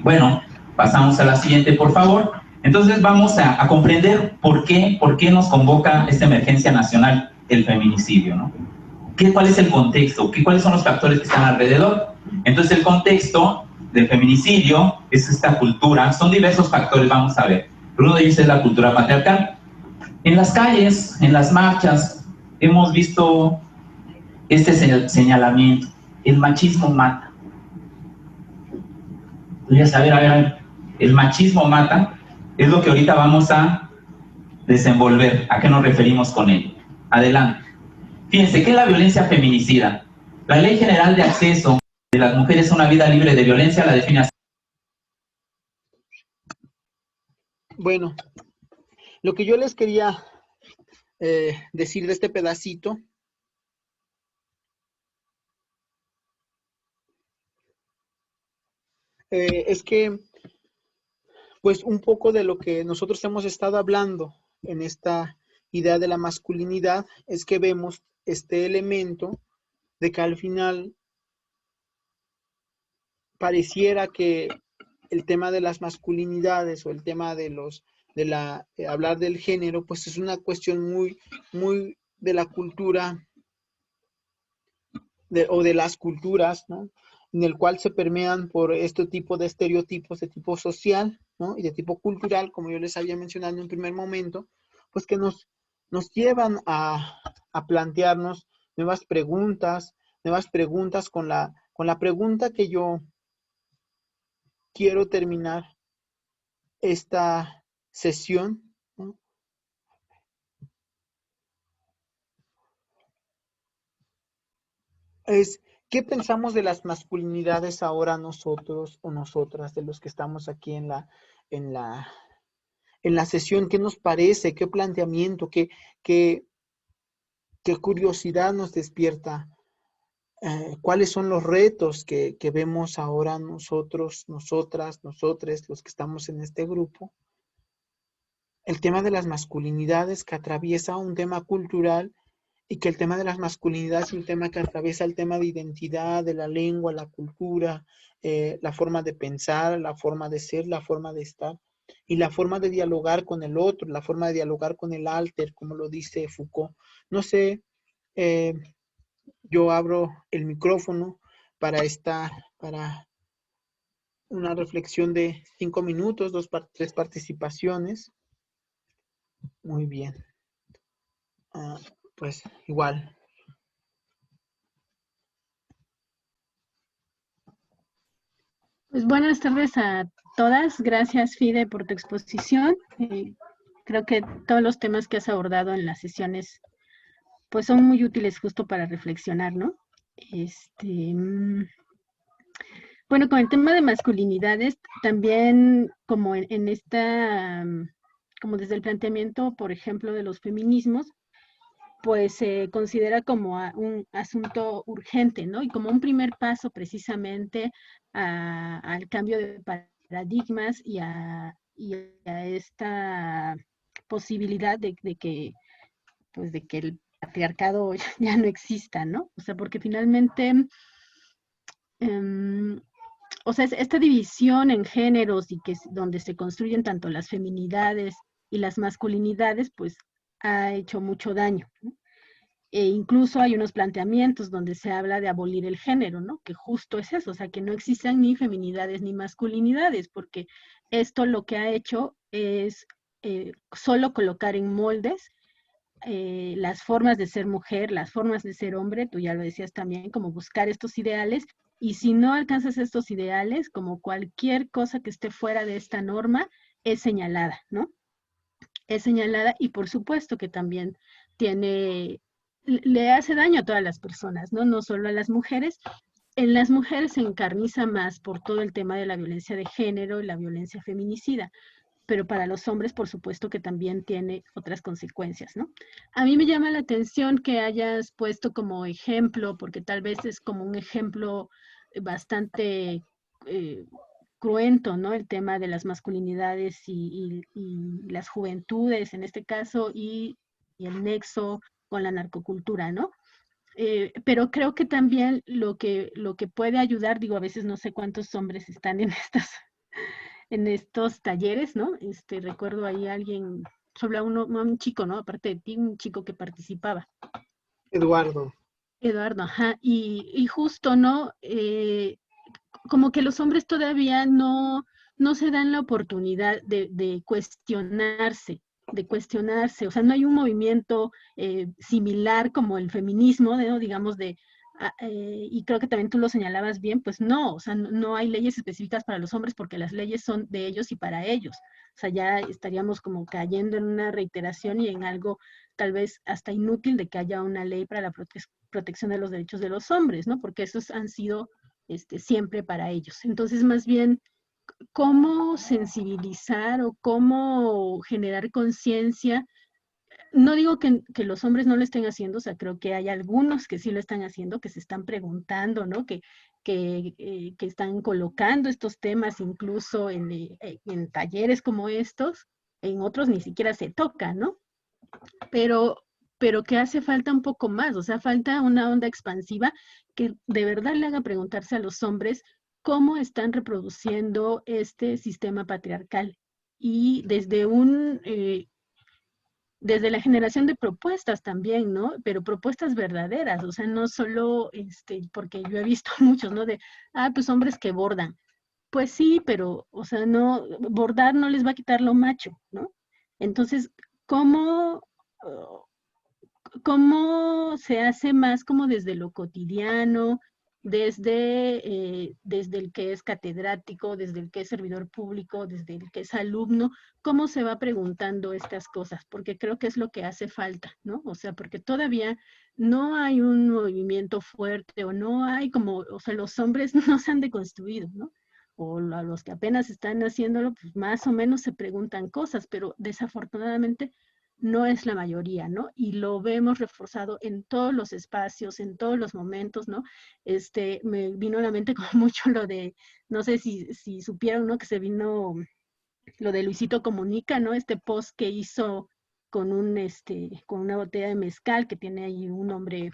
S5: Bueno, pasamos a la siguiente, por favor. Entonces vamos a comprender por qué nos convoca esta emergencia nacional, el feminicidio, ¿no? ¿Cuál es el contexto? ¿Cuáles son los factores que están alrededor? Entonces el contexto del feminicidio es esta cultura, son diversos factores, vamos a ver. Uno de ellos es la cultura patriarcal. En las calles, en las marchas, hemos visto este señalamiento, el machismo mata. Voy a saber, a ver, el machismo mata, es lo que ahorita vamos a desenvolver. ¿A qué nos referimos con ello? Adelante. Fíjense, ¿qué es la violencia feminicida? La Ley General de Acceso de las Mujeres a una Vida Libre de Violencia la define así.
S1: Bueno, lo que yo les quería decir de este pedacito es que, pues, un poco de lo que nosotros hemos estado hablando en esta idea de la masculinidad es que vemos este elemento de que al final pareciera que el tema de las masculinidades o el tema de hablar del género, pues es una cuestión muy de la cultura o de las culturas, ¿no? En el cual se permean por este tipo de estereotipos de tipo social, ¿no? Y de tipo cultural, como yo les había mencionado en un primer momento, pues que nos llevan a plantearnos nuevas preguntas con la pregunta que yo quiero terminar esta sesión, ¿no? Es, ¿qué pensamos de las masculinidades ahora nosotros o nosotras, de los que estamos aquí en la sesión? ¿Qué nos parece? ¿Qué planteamiento? ¿Qué curiosidad nos despierta? ¿Cuáles son los retos que vemos ahora nosotros, nosotras, nosotres, los que estamos en este grupo? El tema de las masculinidades que atraviesa un tema cultural y que el tema de las masculinidades es un tema que atraviesa el tema de identidad, de la lengua, la cultura, la forma de pensar, la forma de ser, la forma de estar y la forma de dialogar con el otro, la forma de dialogar con el alter, como lo dice Foucault. No sé, yo abro el micrófono para una reflexión de 5 minutos, 3 participaciones. Muy bien. Pues igual.
S6: Pues buenas tardes a todas. Gracias, Fide, por tu exposición. Creo que todos los temas que has abordado en las sesiones pues son muy útiles justo para reflexionar, ¿no? Bueno, con el tema de masculinidades, también como en esta, como desde el planteamiento, por ejemplo, de los feminismos, pues se considera como un asunto urgente, ¿no? Y como un primer paso precisamente al cambio de paradigmas y a esta posibilidad de que el patriarcado ya no exista, ¿no? O sea, porque finalmente, o sea, esta división en géneros y que es donde se construyen tanto las feminidades y las masculinidades, pues ha hecho mucho daño, ¿no? E incluso hay unos planteamientos donde se habla de abolir el género, ¿no? Que justo es eso, o sea, que no existan ni feminidades ni masculinidades, porque esto lo que ha hecho es solo colocar en moldes las formas de ser mujer, las formas de ser hombre, tú ya lo decías también, como buscar estos ideales, y si no alcanzas estos ideales, como cualquier cosa que esté fuera de esta norma, es señalada, ¿no? Es señalada y por supuesto que también le hace daño a todas las personas, ¿no? No solo a las mujeres. En las mujeres se encarniza más por todo el tema de la violencia de género y la violencia feminicida, pero para los hombres, por supuesto que también tiene otras consecuencias, ¿no? A mí me llama la atención que hayas puesto como ejemplo, porque tal vez es como un ejemplo bastante cruento, ¿no? El tema de las masculinidades y las juventudes, en este caso, y el nexo con la narcocultura, ¿no? Pero creo que también lo que puede ayudar, digo, a veces no sé cuántos hombres están en estos talleres, ¿no? Recuerdo ahí a alguien, sobre un chico, ¿no? Aparte de ti, un chico que participaba.
S1: Eduardo.
S6: Eduardo, ajá, y justo, ¿no? Como que los hombres todavía no se dan la oportunidad de cuestionarse, o sea, no hay un movimiento similar como el feminismo, ¿no? Digamos, y creo que también tú lo señalabas bien, pues no, o sea, no hay leyes específicas para los hombres porque las leyes son de ellos y para ellos. O sea, ya estaríamos como cayendo en una reiteración y en algo tal vez hasta inútil de que haya una ley para la protección de los derechos de los hombres, ¿no? Porque esos han sido siempre para ellos. Entonces, más bien, cómo sensibilizar o cómo generar conciencia. No digo que los hombres no lo estén haciendo, o sea, creo que hay algunos que sí lo están haciendo, que se están preguntando, ¿no? Que están colocando estos temas incluso en talleres como estos, en otros ni siquiera se toca, ¿no? Pero, pero que hace falta un poco más, o sea, falta una onda expansiva que de verdad le haga preguntarse a los hombres cómo están reproduciendo este sistema patriarcal. Y desde la generación de propuestas también, ¿no? Pero propuestas verdaderas, o sea, no solo, porque yo he visto muchos, ¿no? Pues hombres que bordan. Pues sí, pero, o sea, no, bordar no les va a quitar lo macho, ¿no? Entonces, ¿cómo, cómo se hace más como desde lo cotidiano, desde el que es catedrático, desde el que es servidor público, desde el que es alumno, cómo se va preguntando estas cosas? Porque creo que es lo que hace falta, ¿no? O sea, porque todavía no hay un movimiento fuerte o no hay como, o sea, los hombres no se han deconstruido, ¿no? O a los que apenas están haciéndolo, pues más o menos se preguntan cosas, pero desafortunadamente no es la mayoría, ¿no? Y lo vemos reforzado en todos los espacios, en todos los momentos, ¿no? Me vino a la mente como mucho lo de, no sé si supieron, ¿no? Que se vino lo de Luisito Comunica, ¿no? Este post que hizo con una botella de mezcal que tiene ahí un nombre,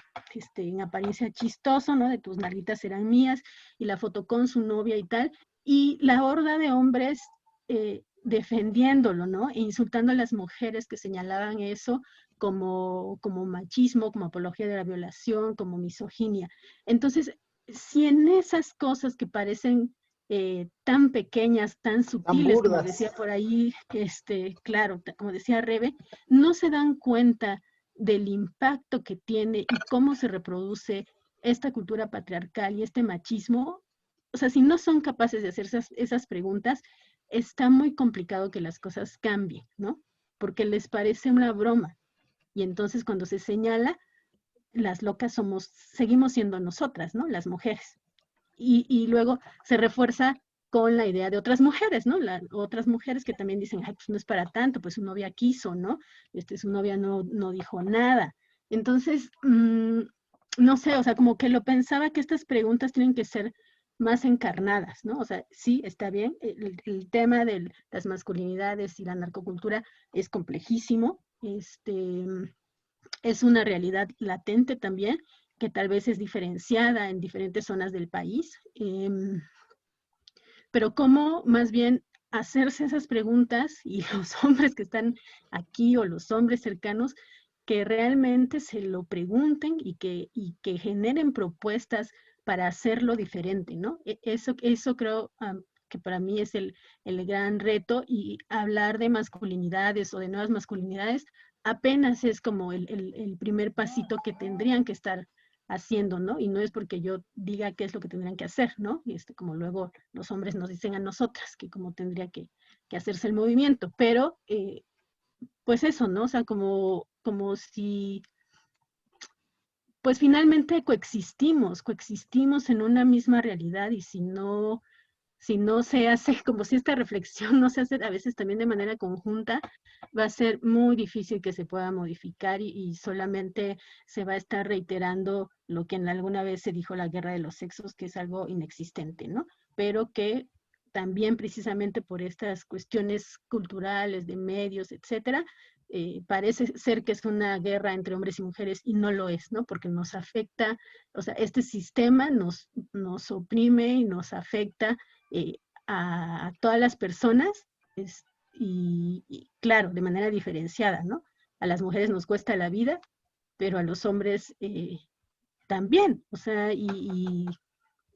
S6: en apariencia chistoso, ¿no? De tus nalguitas eran mías, y la foto con su novia y tal, y la horda de hombres defendiéndolo, ¿no? E insultando a las mujeres que señalaban eso como machismo, como apología de la violación, como misoginia. Entonces, si en esas cosas que parecen tan pequeñas, tan
S1: Tan
S6: sutiles, como
S1: burdas.
S6: decía por ahí, claro, como decía Rebe, no se dan cuenta del impacto que tiene y cómo se reproduce esta cultura patriarcal y este machismo. O sea, si no son capaces de hacer esas preguntas, está muy complicado que las cosas cambien, ¿no? Porque les parece una broma. Y entonces cuando se señala, las locas seguimos siendo nosotras, ¿no? Las mujeres. Y luego se refuerza con la idea de otras mujeres, ¿no? Otras mujeres que también dicen, ay, pues no es para tanto, pues su novia quiso, ¿no? Su novia no dijo nada. Entonces, no sé, o sea, como que lo pensaba que estas preguntas tienen que ser más encarnadas, ¿no? O sea, sí, está bien, el tema de las masculinidades y la narcocultura es complejísimo, es una realidad latente también, que tal vez es diferenciada en diferentes zonas del país, pero cómo más bien hacerse esas preguntas y los hombres que están aquí o los hombres cercanos que realmente se lo pregunten y que generen propuestas para hacerlo diferente, ¿no? Eso creo que para mí es el gran reto, y hablar de masculinidades o de nuevas masculinidades apenas es como el primer pasito que tendrían que estar haciendo, ¿no? Y no es porque yo diga qué es lo que tendrían que hacer, ¿no? Como luego los hombres nos dicen a nosotras que cómo tendría que hacerse el movimiento, pero pues eso, ¿no? O sea, como si, pues finalmente coexistimos en una misma realidad, y si no se hace, como si esta reflexión no se hace a veces también de manera conjunta, va a ser muy difícil que se pueda modificar, y solamente se va a estar reiterando lo que en alguna vez se dijo, la guerra de los sexos, que es algo inexistente, ¿no? Pero que también precisamente por estas cuestiones culturales, de medios, etcétera, parece ser que es una guerra entre hombres y mujeres, y no lo es, ¿no? Porque nos afecta, o sea, este sistema nos oprime y nos afecta eh, a todas las personas, y claro, de manera diferenciada, ¿no? A las mujeres nos cuesta la vida, pero a los hombres también, o sea, y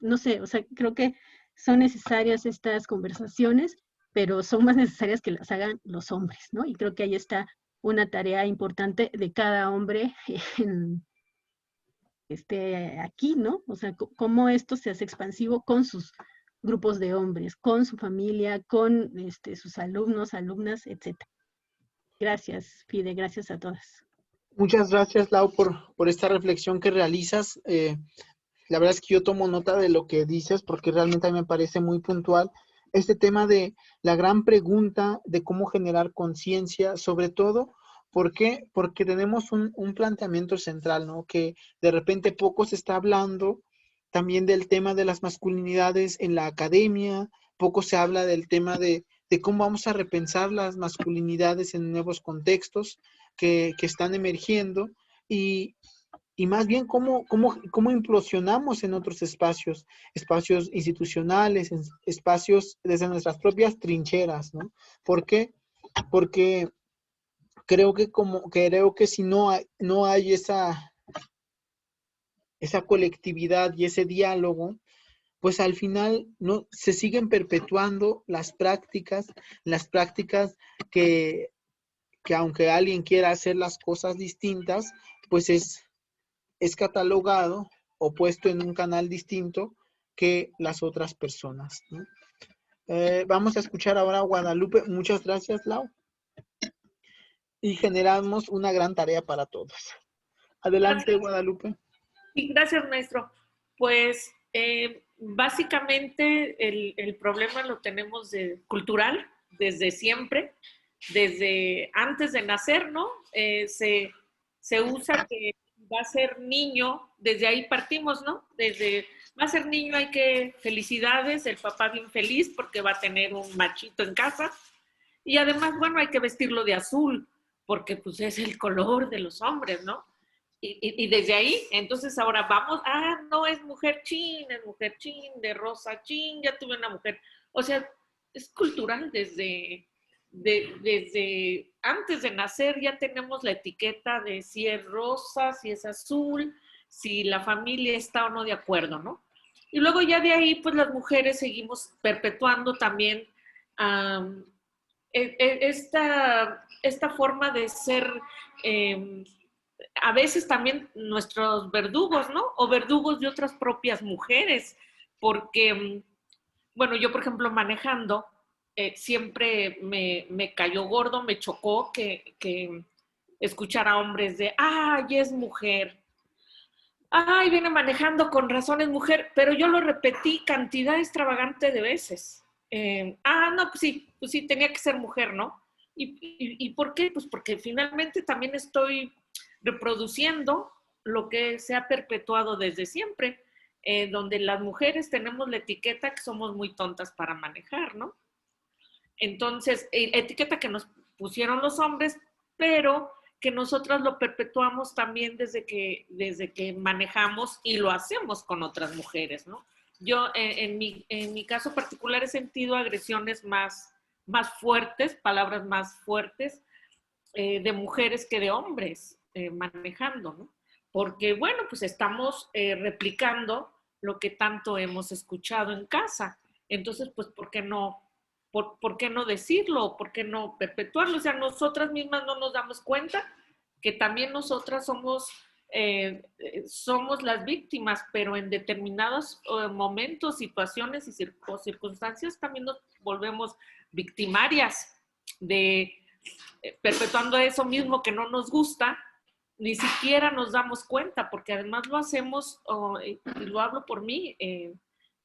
S6: no sé, o sea, creo que son necesarias estas conversaciones, pero son más necesarias que las hagan los hombres, ¿no? Y creo que ahí está una tarea importante de cada hombre en, aquí, ¿no? O sea, cómo esto se hace expansivo con sus grupos de hombres, con su familia, con sus alumnos, alumnas, etc. Gracias, Fide, gracias a todas.
S1: Muchas gracias, Lau, por esta reflexión que realizas. La verdad es que yo tomo nota de lo que dices porque realmente a mí me parece muy puntual este tema de la gran pregunta de cómo generar conciencia, sobre todo, ¿por qué? Porque tenemos un planteamiento central, ¿no? Que de repente poco se está hablando también del tema de las masculinidades en la academia, poco se habla del tema de cómo vamos a repensar las masculinidades en nuevos contextos que están emergiendo, y más bien cómo implosionamos en otros espacios institucionales, espacios desde nuestras propias trincheras, ¿no? ¿Por qué? Porque creo que si no hay esa colectividad y ese diálogo, pues al final no se siguen perpetuando las prácticas que aunque alguien quiera hacer las cosas distintas, pues es catalogado o puesto en un canal distinto que las otras personas, ¿no? Vamos a escuchar ahora a Guadalupe. Muchas gracias, Lau. Y generamos una gran tarea para todos. Adelante,
S7: Gracias.
S1: Guadalupe.
S7: Sí, gracias, maestro. Pues básicamente el problema lo tenemos cultural desde siempre, desde antes de nacer, ¿no? Se usa que va a ser niño, desde ahí partimos, ¿no? Desde va a ser niño, hay que felicidades, el papá bien feliz porque va a tener un machito en casa, y además, bueno, hay que vestirlo de azul porque pues es el color de los hombres, ¿no? Y desde ahí, entonces ahora vamos, no es mujer chin, de rosa chin, ya tuve una mujer. O sea, es cultural desde antes de nacer ya tenemos la etiqueta de si es rosa, si es azul, si la familia está o no de acuerdo, ¿no? Y luego ya de ahí, pues las mujeres seguimos perpetuando también esta forma de ser, a veces también nuestros verdugos, ¿no? O verdugos de otras propias mujeres, porque, bueno, yo por ejemplo manejando, siempre me cayó gordo, me chocó que escuchar a hombres de, ¡ay, es mujer! ¡Ay, viene manejando, con razón es mujer! Pero yo lo repetí cantidad extravagante de veces. No, pues sí, tenía que ser mujer, ¿no? ¿Y por qué? Pues porque finalmente también estoy reproduciendo lo que se ha perpetuado desde siempre, donde las mujeres tenemos la etiqueta que somos muy tontas para manejar, ¿no? Entonces, etiqueta que nos pusieron los hombres, pero que nosotras lo perpetuamos también desde que manejamos y lo hacemos con otras mujeres, ¿no? Yo, en mi caso particular, he sentido agresiones más fuertes, palabras más fuertes de mujeres que de hombres manejando, ¿no? Porque, bueno, pues estamos replicando lo que tanto hemos escuchado en casa. Entonces, pues, ¿por qué no decirlo? ¿Por qué no perpetuarlo? O sea, nosotras mismas no nos damos cuenta que también nosotras somos las víctimas, pero en determinados momentos, situaciones y circunstancias también nos volvemos victimarias de perpetuando eso mismo que no nos gusta, ni siquiera nos damos cuenta, porque además lo hacemos, y lo hablo por mí,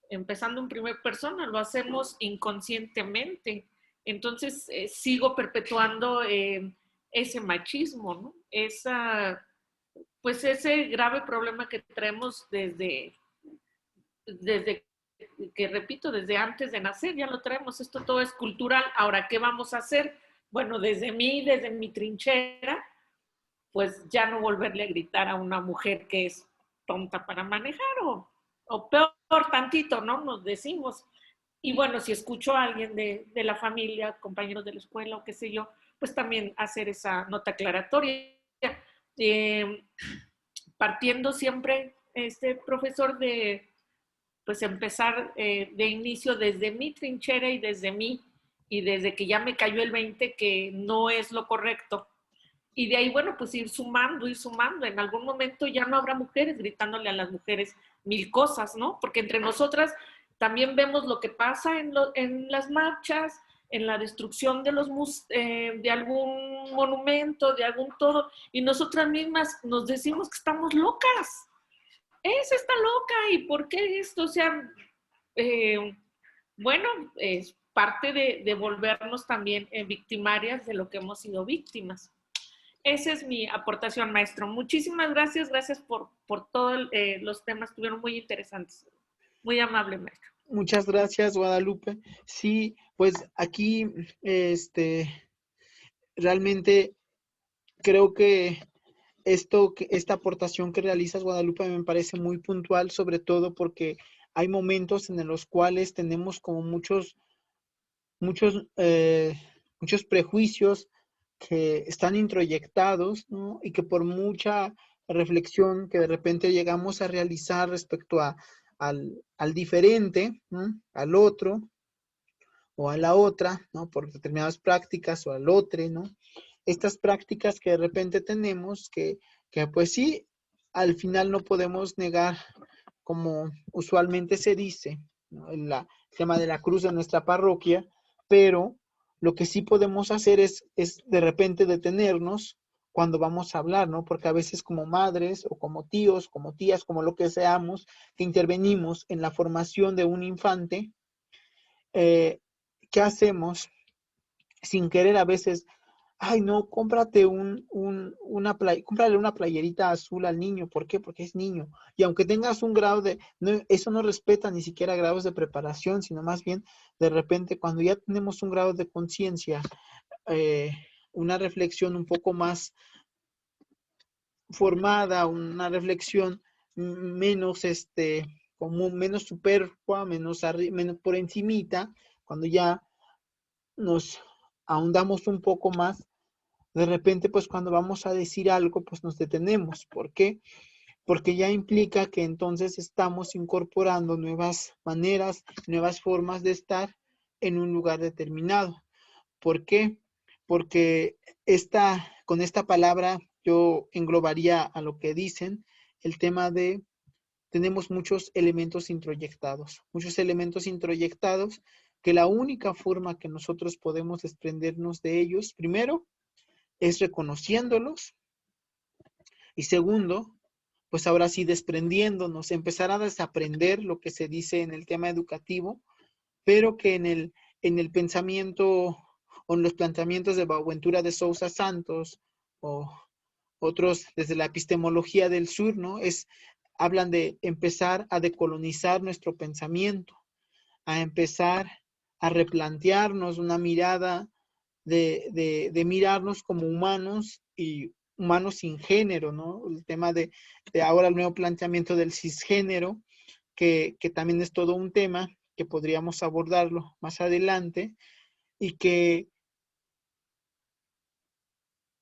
S7: empezando en primera persona, lo hacemos inconscientemente. Entonces, sigo perpetuando ese machismo, ¿no? Pues ese grave problema que traemos desde que repito, desde antes de nacer, ya lo traemos, esto todo es cultural. Ahora, ¿qué vamos a hacer? Bueno, desde mi trinchera, pues ya no volverle a gritar a una mujer que es tonta para manejar o peor tantito, ¿no? Nos decimos. Y bueno, si escucho a alguien de la familia, compañeros de la escuela o qué sé yo, pues también hacer esa nota aclaratoria. Partiendo siempre, profesor, de pues empezar de inicio desde mi trinchera y desde que ya me cayó el 20 que no es lo correcto. Y de ahí, bueno, pues ir sumando. En algún momento ya no habrá mujeres gritándole a las mujeres mil cosas, ¿no? Porque entre nosotras también vemos lo que pasa en las marchas, en la destrucción de algún monumento, de algún todo, y nosotras mismas nos decimos que estamos locas. Esa está loca, ¿y por qué esto? O sea, bueno, es parte de volvernos también victimarias de lo que hemos sido víctimas. Esa es mi aportación, maestro. Muchísimas gracias por todos los temas, estuvieron muy interesantes. Muy amable, maestro.
S1: Muchas gracias, Guadalupe. Sí, pues aquí, realmente creo que esta aportación que realizas, Guadalupe, me parece muy puntual, sobre todo porque hay momentos en los cuales tenemos como muchos prejuicios que están introyectados, ¿no? Y que por mucha reflexión que de repente llegamos a realizar respecto al diferente, ¿no? Al otro o a la otra, ¿no? Por determinadas prácticas o al otro, ¿no? Estas prácticas que de repente tenemos que pues sí, al final no podemos negar, como usualmente se dice, ¿no? El tema de la cruz de nuestra parroquia, pero lo que sí podemos hacer es de repente detenernos cuando vamos a hablar, ¿no? Porque a veces como madres o como tíos, como tías, como lo que seamos, que intervenimos en la formación de un infante, ¿qué hacemos? Sin querer a veces, ay no, cómprale una playerita azul al niño. ¿Por qué? Porque es niño. Y aunque tengas un grado eso no respeta ni siquiera grados de preparación, sino más bien, de repente, cuando ya tenemos un grado de conciencia, una reflexión un poco más formada, una reflexión menos, común, menos superflua, menos por encimita, cuando ya nos ahondamos un poco más, de repente, pues cuando vamos a decir algo, pues nos detenemos. ¿Por qué? Porque ya implica que entonces estamos incorporando nuevas maneras, nuevas formas de estar en un lugar determinado. ¿Por qué? Porque con esta palabra yo englobaría a lo que dicen el tema de tenemos muchos elementos introyectados que la única forma que nosotros podemos desprendernos de ellos, primero, es reconociéndolos, y segundo, pues ahora sí desprendiéndonos, empezar a desaprender lo que se dice en el tema educativo, pero que en el pensamiento o en los planteamientos de Boaventura de Sousa Santos o otros desde la epistemología del sur, ¿no? Hablan de empezar a decolonizar nuestro pensamiento, a empezar a replantearnos una mirada de mirarnos como humanos y humanos sin género, ¿no? El tema de ahora el nuevo planteamiento del cisgénero, que también es todo un tema que podríamos abordarlo más adelante y que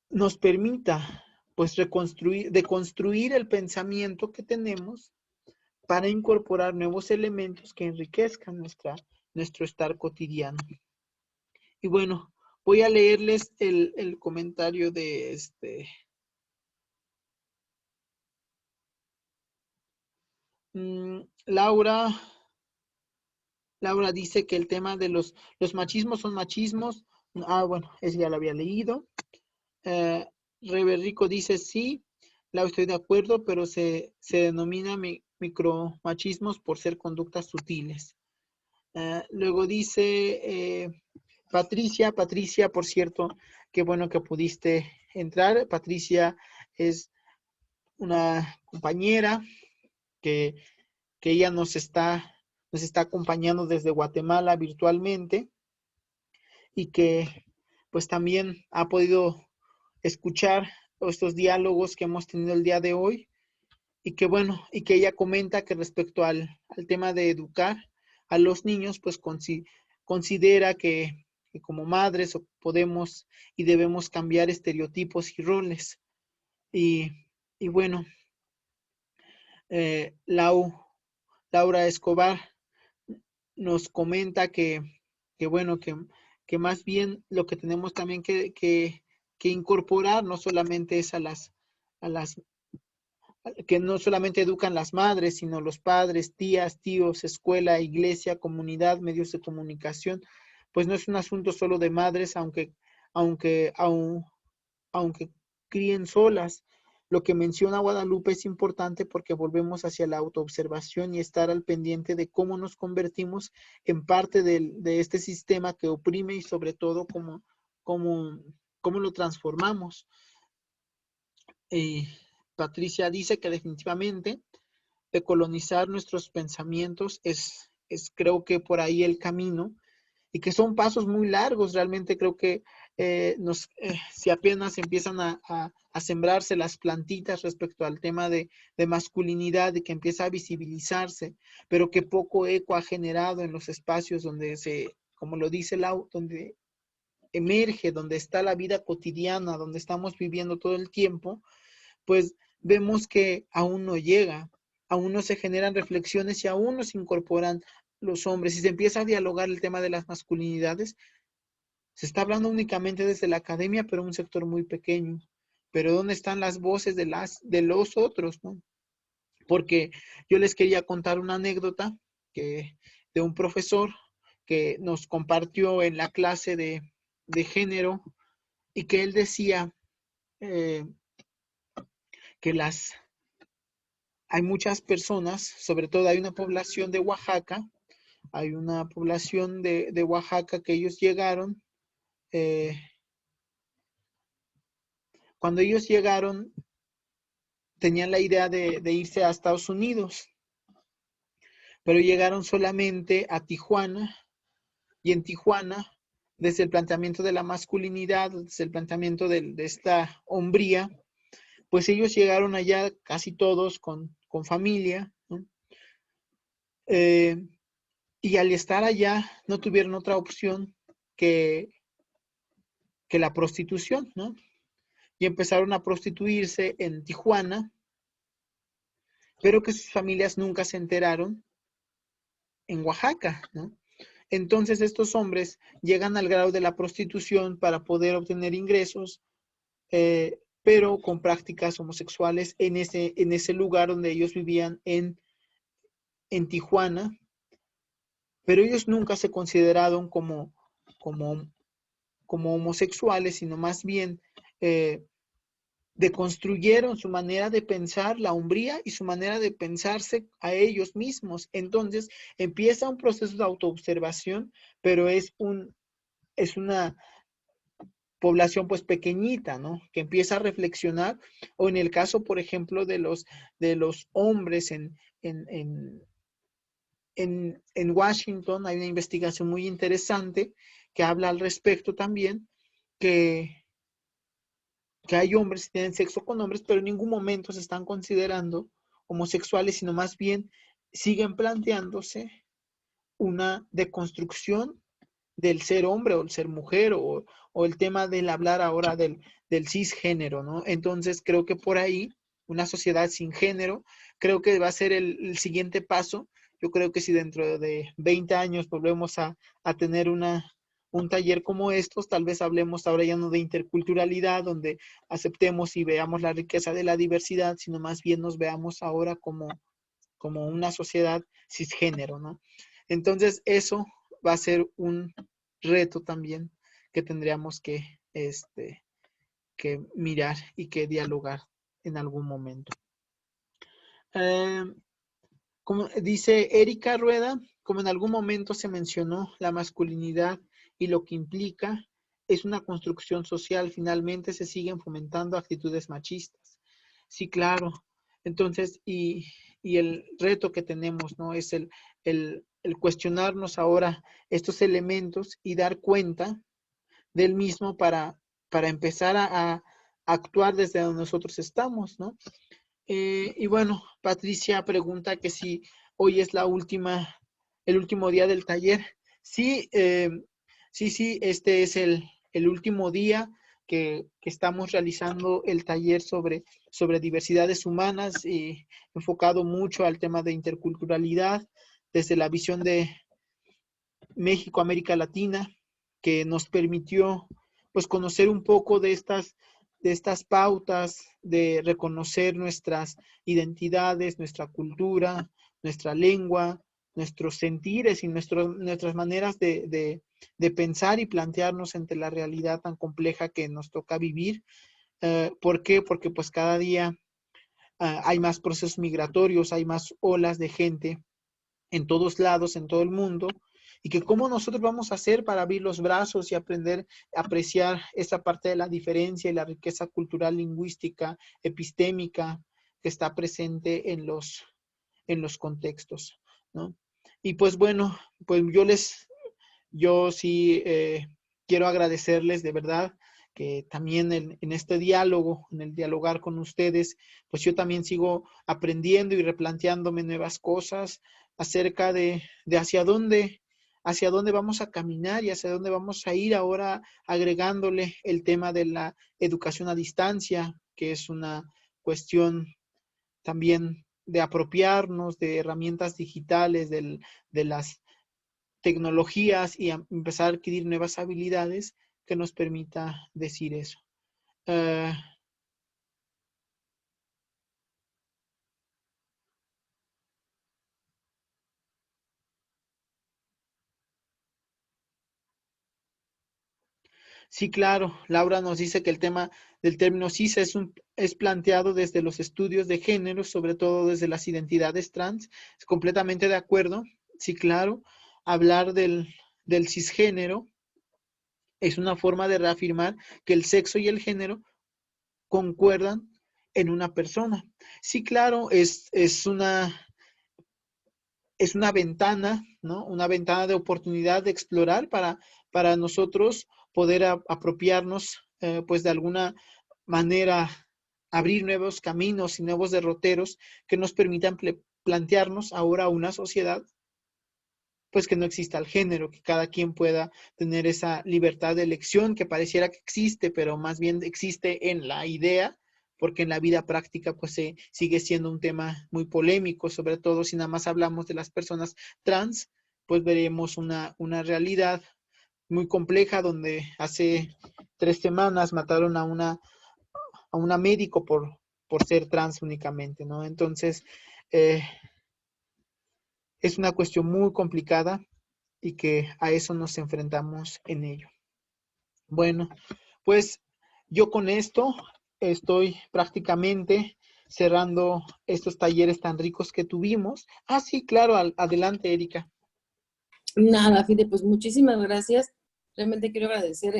S1: nos permita pues deconstruir el pensamiento que tenemos para incorporar nuevos elementos que enriquezcan nuestro estar cotidiano. Y bueno, voy a leerles el comentario de Laura. Laura dice que el tema de los machismos son machismos. Ah, bueno, ese ya lo había leído. Rico dice sí, Laura, estoy de acuerdo, pero se denomina micromachismos por ser conductas sutiles. Luego dice Patricia, por cierto, qué bueno que pudiste entrar. Patricia es una compañera que ella nos está acompañando desde Guatemala virtualmente y que pues también ha podido escuchar estos diálogos que hemos tenido el día de hoy y que bueno, y que ella comenta que respecto al tema de educar a los niños, pues considera que como madres podemos y debemos cambiar estereotipos y roles. Y bueno, Laura Escobar nos comenta que bueno, que más bien lo que tenemos también que incorporar no solamente es que no solamente educan las madres, sino los padres, tías, tíos, escuela, iglesia, comunidad, medios de comunicación, pues no es un asunto solo de madres, aunque críen solas. Lo que menciona Guadalupe es importante porque volvemos hacia la autoobservación y estar al pendiente de cómo nos convertimos en parte de este sistema que oprime y sobre todo cómo lo transformamos. Patricia dice que definitivamente decolonizar nuestros pensamientos es creo que por ahí el camino y que son pasos muy largos. Realmente creo que si apenas empiezan a sembrarse las plantitas respecto al tema de masculinidad y que empieza a visibilizarse, pero que poco eco ha generado en los espacios donde como lo dice Lau, donde emerge, donde está la vida cotidiana, donde estamos viviendo todo el tiempo, pues vemos que aún no llega, aún no se generan reflexiones y aún no se incorporan los hombres. Si se empieza a dialogar el tema de las masculinidades, se está hablando únicamente desde la academia, pero un sector muy pequeño. Pero ¿dónde están las voces de los otros, no? Porque yo les quería contar una anécdota de un profesor que nos compartió en la clase de género y que él decía que hay muchas personas, sobre todo hay una población de Oaxaca, que ellos llegaron, cuando ellos llegaron tenían la idea de irse a Estados Unidos, pero llegaron solamente a Tijuana y en Tijuana, desde el planteamiento de la masculinidad, desde el planteamiento de esta hombría, pues ellos llegaron allá casi todos con familia, ¿no? Y al estar allá no tuvieron otra opción que la prostitución, ¿no? Y empezaron a prostituirse en Tijuana, pero que sus familias nunca se enteraron en Oaxaca, ¿no? Entonces estos hombres llegan al grado de la prostitución para poder obtener ingresos, pero con prácticas homosexuales en ese lugar donde ellos vivían en Tijuana, pero ellos nunca se consideraron como homosexuales, sino más bien deconstruyeron su manera de pensar la hombría y su manera de pensarse a ellos mismos. Entonces empieza un proceso de autoobservación, pero es una población pues pequeñita, ¿no? Que empieza a reflexionar, o en el caso, por ejemplo, de los hombres en Washington, hay una investigación muy interesante que habla al respecto también, que hay hombres que tienen sexo con hombres, pero en ningún momento se están considerando homosexuales, sino más bien siguen planteándose una deconstrucción del ser hombre o el ser mujer o el tema del hablar ahora del cisgénero, ¿no? Entonces creo que por ahí una sociedad sin género creo que va a ser el siguiente paso. Yo creo que si dentro de 20 años volvemos a tener un taller como estos, tal vez hablemos ahora ya no de interculturalidad, donde aceptemos y veamos la riqueza de la diversidad, sino más bien nos veamos ahora como una sociedad cisgénero, ¿no? Entonces eso va a ser un reto también que tendríamos que mirar y que dialogar en algún momento. Como dice Erika Rueda, como en algún momento se mencionó la masculinidad y lo que implica, es una construcción social, finalmente se siguen fomentando actitudes machistas. Sí, claro. Entonces, y el reto que tenemos, ¿no? Es el cuestionarnos ahora estos elementos y dar cuenta del mismo para empezar a actuar desde donde nosotros estamos, ¿no? Y bueno, Patricia pregunta que si hoy es el último día del taller. Sí, sí, este es el último día que estamos realizando el taller sobre diversidades humanas y enfocado mucho al tema de interculturalidad desde la visión de México, América Latina, que nos permitió pues conocer un poco de estas pautas, de reconocer nuestras identidades, nuestra cultura, nuestra lengua, nuestros sentires y nuestras maneras de pensar y plantearnos ante la realidad tan compleja que nos toca vivir. ¿Por qué? Porque pues cada día hay más procesos migratorios, hay más olas de gente en todos lados, en todo el mundo, y que cómo nosotros vamos a hacer para abrir los brazos y aprender a apreciar esa parte de la diferencia y la riqueza cultural, lingüística, epistémica que está presente en los contextos, ¿no? Y pues bueno, pues yo sí quiero agradecerles de verdad que también en este diálogo, en el dialogar con ustedes, pues yo también sigo aprendiendo y replanteándome nuevas cosas acerca de hacia dónde vamos a caminar y hacia dónde vamos a ir ahora agregándole el tema de la educación a distancia, que es una cuestión también de apropiarnos de herramientas digitales, de las tecnologías y empezar a adquirir nuevas habilidades que nos permita decir eso. Sí, claro. Laura nos dice que el tema del término cis es planteado desde los estudios de género, sobre todo desde las identidades trans. Es completamente de acuerdo. Sí, claro. Hablar del cisgénero es una forma de reafirmar que el sexo y el género concuerdan en una persona. Sí, claro, es una ventana, ¿no? Una ventana de oportunidad de explorar para nosotros poder apropiarnos, pues de alguna manera abrir nuevos caminos y nuevos derroteros que nos permitan plantearnos ahora una sociedad pues que no exista el género, que cada quien pueda tener esa libertad de elección que pareciera que existe, pero más bien existe en la idea, porque en la vida práctica pues sigue siendo un tema muy polémico, sobre todo si nada más hablamos de las personas trans, pues veremos una realidad muy compleja donde hace 3 semanas mataron a una médico por ser trans únicamente, ¿no? Entonces, es una cuestión muy complicada y que a eso nos enfrentamos en ello. Bueno, pues yo con esto estoy prácticamente cerrando estos talleres tan ricos que tuvimos. Sí, claro, adelante, Erika.
S8: Nada, Fide, pues muchísimas gracias. Realmente quiero agradecer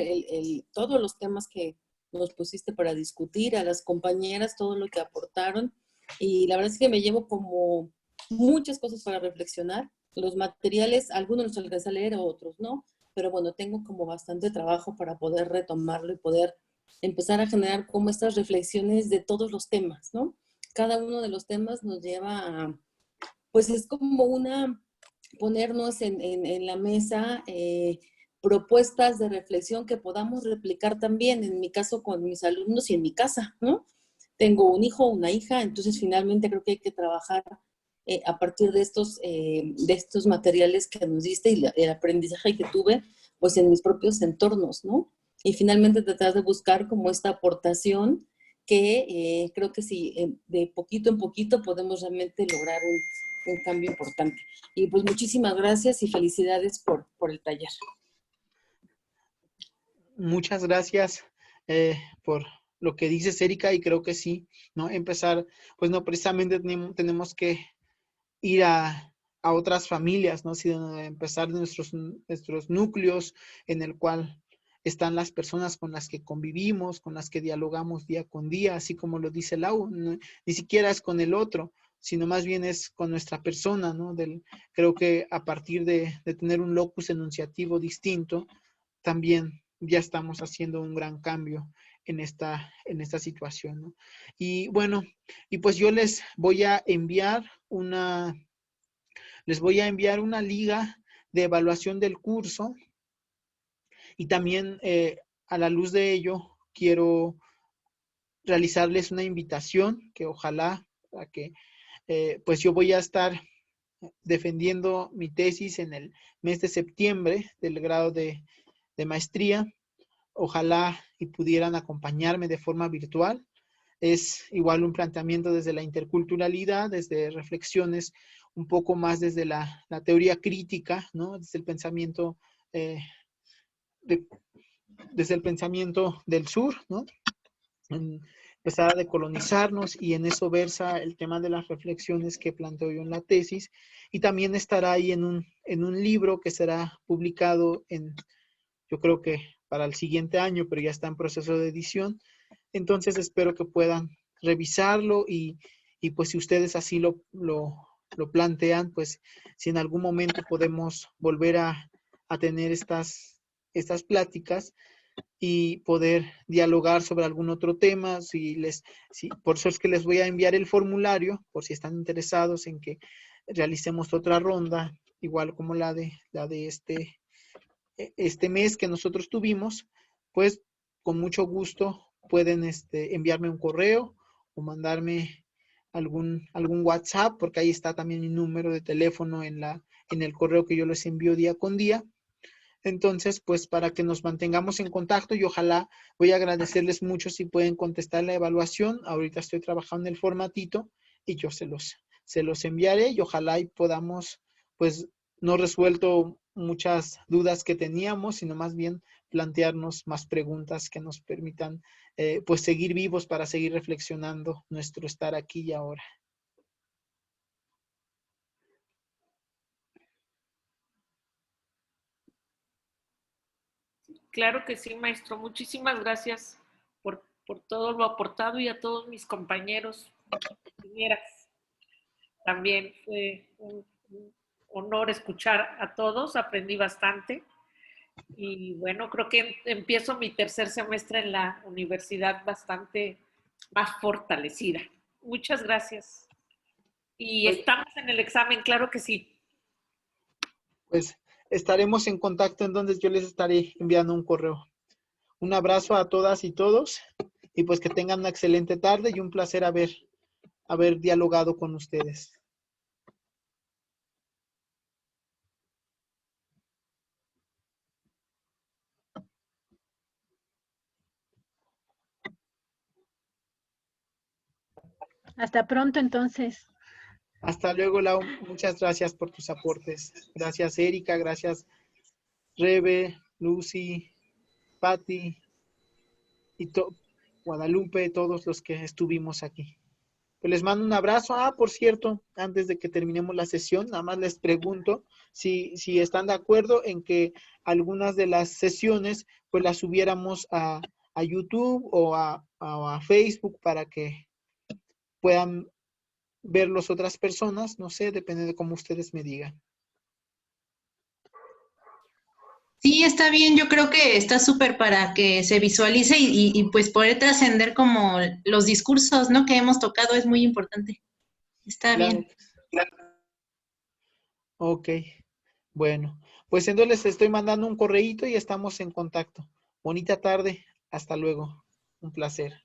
S8: todos los temas que nos pusiste para discutir, a las compañeras, todo lo que aportaron. Y la verdad es que me llevo como muchas cosas para reflexionar. Los materiales, algunos los alcancé a leer, otros no. Pero bueno, tengo como bastante trabajo para poder retomarlo y poder empezar a generar como estas reflexiones de todos los temas, ¿no? Cada uno de los temas nos lleva a, pues es como ponernos en la mesa propuestas de reflexión que podamos replicar también, en mi caso con mis alumnos y en mi casa, ¿no? Tengo un hijo, una hija, entonces finalmente creo que hay que trabajar a partir de estos materiales que nos diste y el aprendizaje que tuve, pues en mis propios entornos, ¿no? Y finalmente tratar de buscar como esta aportación que creo que sí, de poquito en poquito podemos realmente lograr un cambio importante. Y pues muchísimas gracias y felicidades por el taller.
S1: Muchas gracias por lo que dices, Erika, y creo que sí, ¿no? Empezar, pues no, precisamente tenemos que ir a otras familias, ¿no? Sino empezar de nuestros núcleos en el cual están las personas con las que convivimos, con las que dialogamos día con día, así como lo dice Lau, no, ni siquiera es con el otro, sino más bien es con nuestra persona, ¿no? Creo que a partir de tener un locus enunciativo distinto, también ya estamos haciendo un gran cambio en esta situación, ¿no? Y bueno, y pues yo les voy a enviar una liga de evaluación del curso y también a la luz de ello quiero realizarles una invitación que ojalá para que pues yo voy a estar defendiendo mi tesis en el mes de septiembre del grado de maestría. Ojalá y pudieran acompañarme de forma virtual. Es igual un planteamiento desde la interculturalidad, desde reflexiones un poco más desde la teoría crítica, ¿no? Desde el pensamiento desde el pensamiento del sur, ¿no? Empezar a decolonizarnos y en eso versa el tema de las reflexiones que planteo yo en la tesis y también estará ahí en un libro que será publicado yo creo que para el siguiente año, pero ya está en proceso de edición. Entonces espero que puedan revisarlo y pues si ustedes así lo plantean, pues si en algún momento podemos volver a tener estas pláticas y poder dialogar sobre algún otro tema, por eso es que les voy a enviar el formulario, por si están interesados en que realicemos otra ronda, igual como la de este mes que nosotros tuvimos, pues con mucho gusto pueden enviarme un correo o mandarme algún WhatsApp, porque ahí está también mi número de teléfono en el correo que yo les envío día con día. Entonces, pues para que nos mantengamos en contacto y ojalá voy a agradecerles mucho si pueden contestar la evaluación. Ahorita estoy trabajando en el formatito y yo se los enviaré y ojalá y podamos, pues, no resuelto muchas dudas que teníamos, sino más bien plantearnos más preguntas que nos permitan, pues, seguir vivos para seguir reflexionando nuestro estar aquí y ahora.
S7: Claro que sí, maestro. Muchísimas gracias por todo lo aportado y a todos mis compañeros, compañeras. También fue un honor escuchar a todos, aprendí bastante. Y bueno, creo que empiezo mi tercer semestre en la universidad bastante más fortalecida. Muchas gracias. Y estamos en el examen, claro que sí.
S1: Pues estaremos en contacto, entonces yo les estaré enviando un correo. Un abrazo a todas y todos y pues que tengan una excelente tarde y un placer haber dialogado con ustedes.
S6: Hasta pronto entonces.
S1: Hasta luego, Lau. Muchas gracias por tus aportes. Gracias, Erika. Gracias, Rebe, Lucy, Patti y Guadalupe, todos los que estuvimos aquí. Pues les mando un abrazo. Ah, por cierto, antes de que terminemos la sesión, nada más les pregunto si están de acuerdo en que algunas de las sesiones pues las subiéramos a YouTube o a Facebook para que puedan verlos otras personas. No sé, depende de cómo ustedes me digan.
S9: Sí, está bien, yo creo que está súper para que se visualice y pues poder trascender como los discursos, ¿no? Que hemos tocado es muy importante. Está
S1: Claro.
S9: bien.
S1: Ok, bueno, pues entonces les estoy mandando un correíto y estamos en contacto. Bonita tarde, hasta luego. Un placer.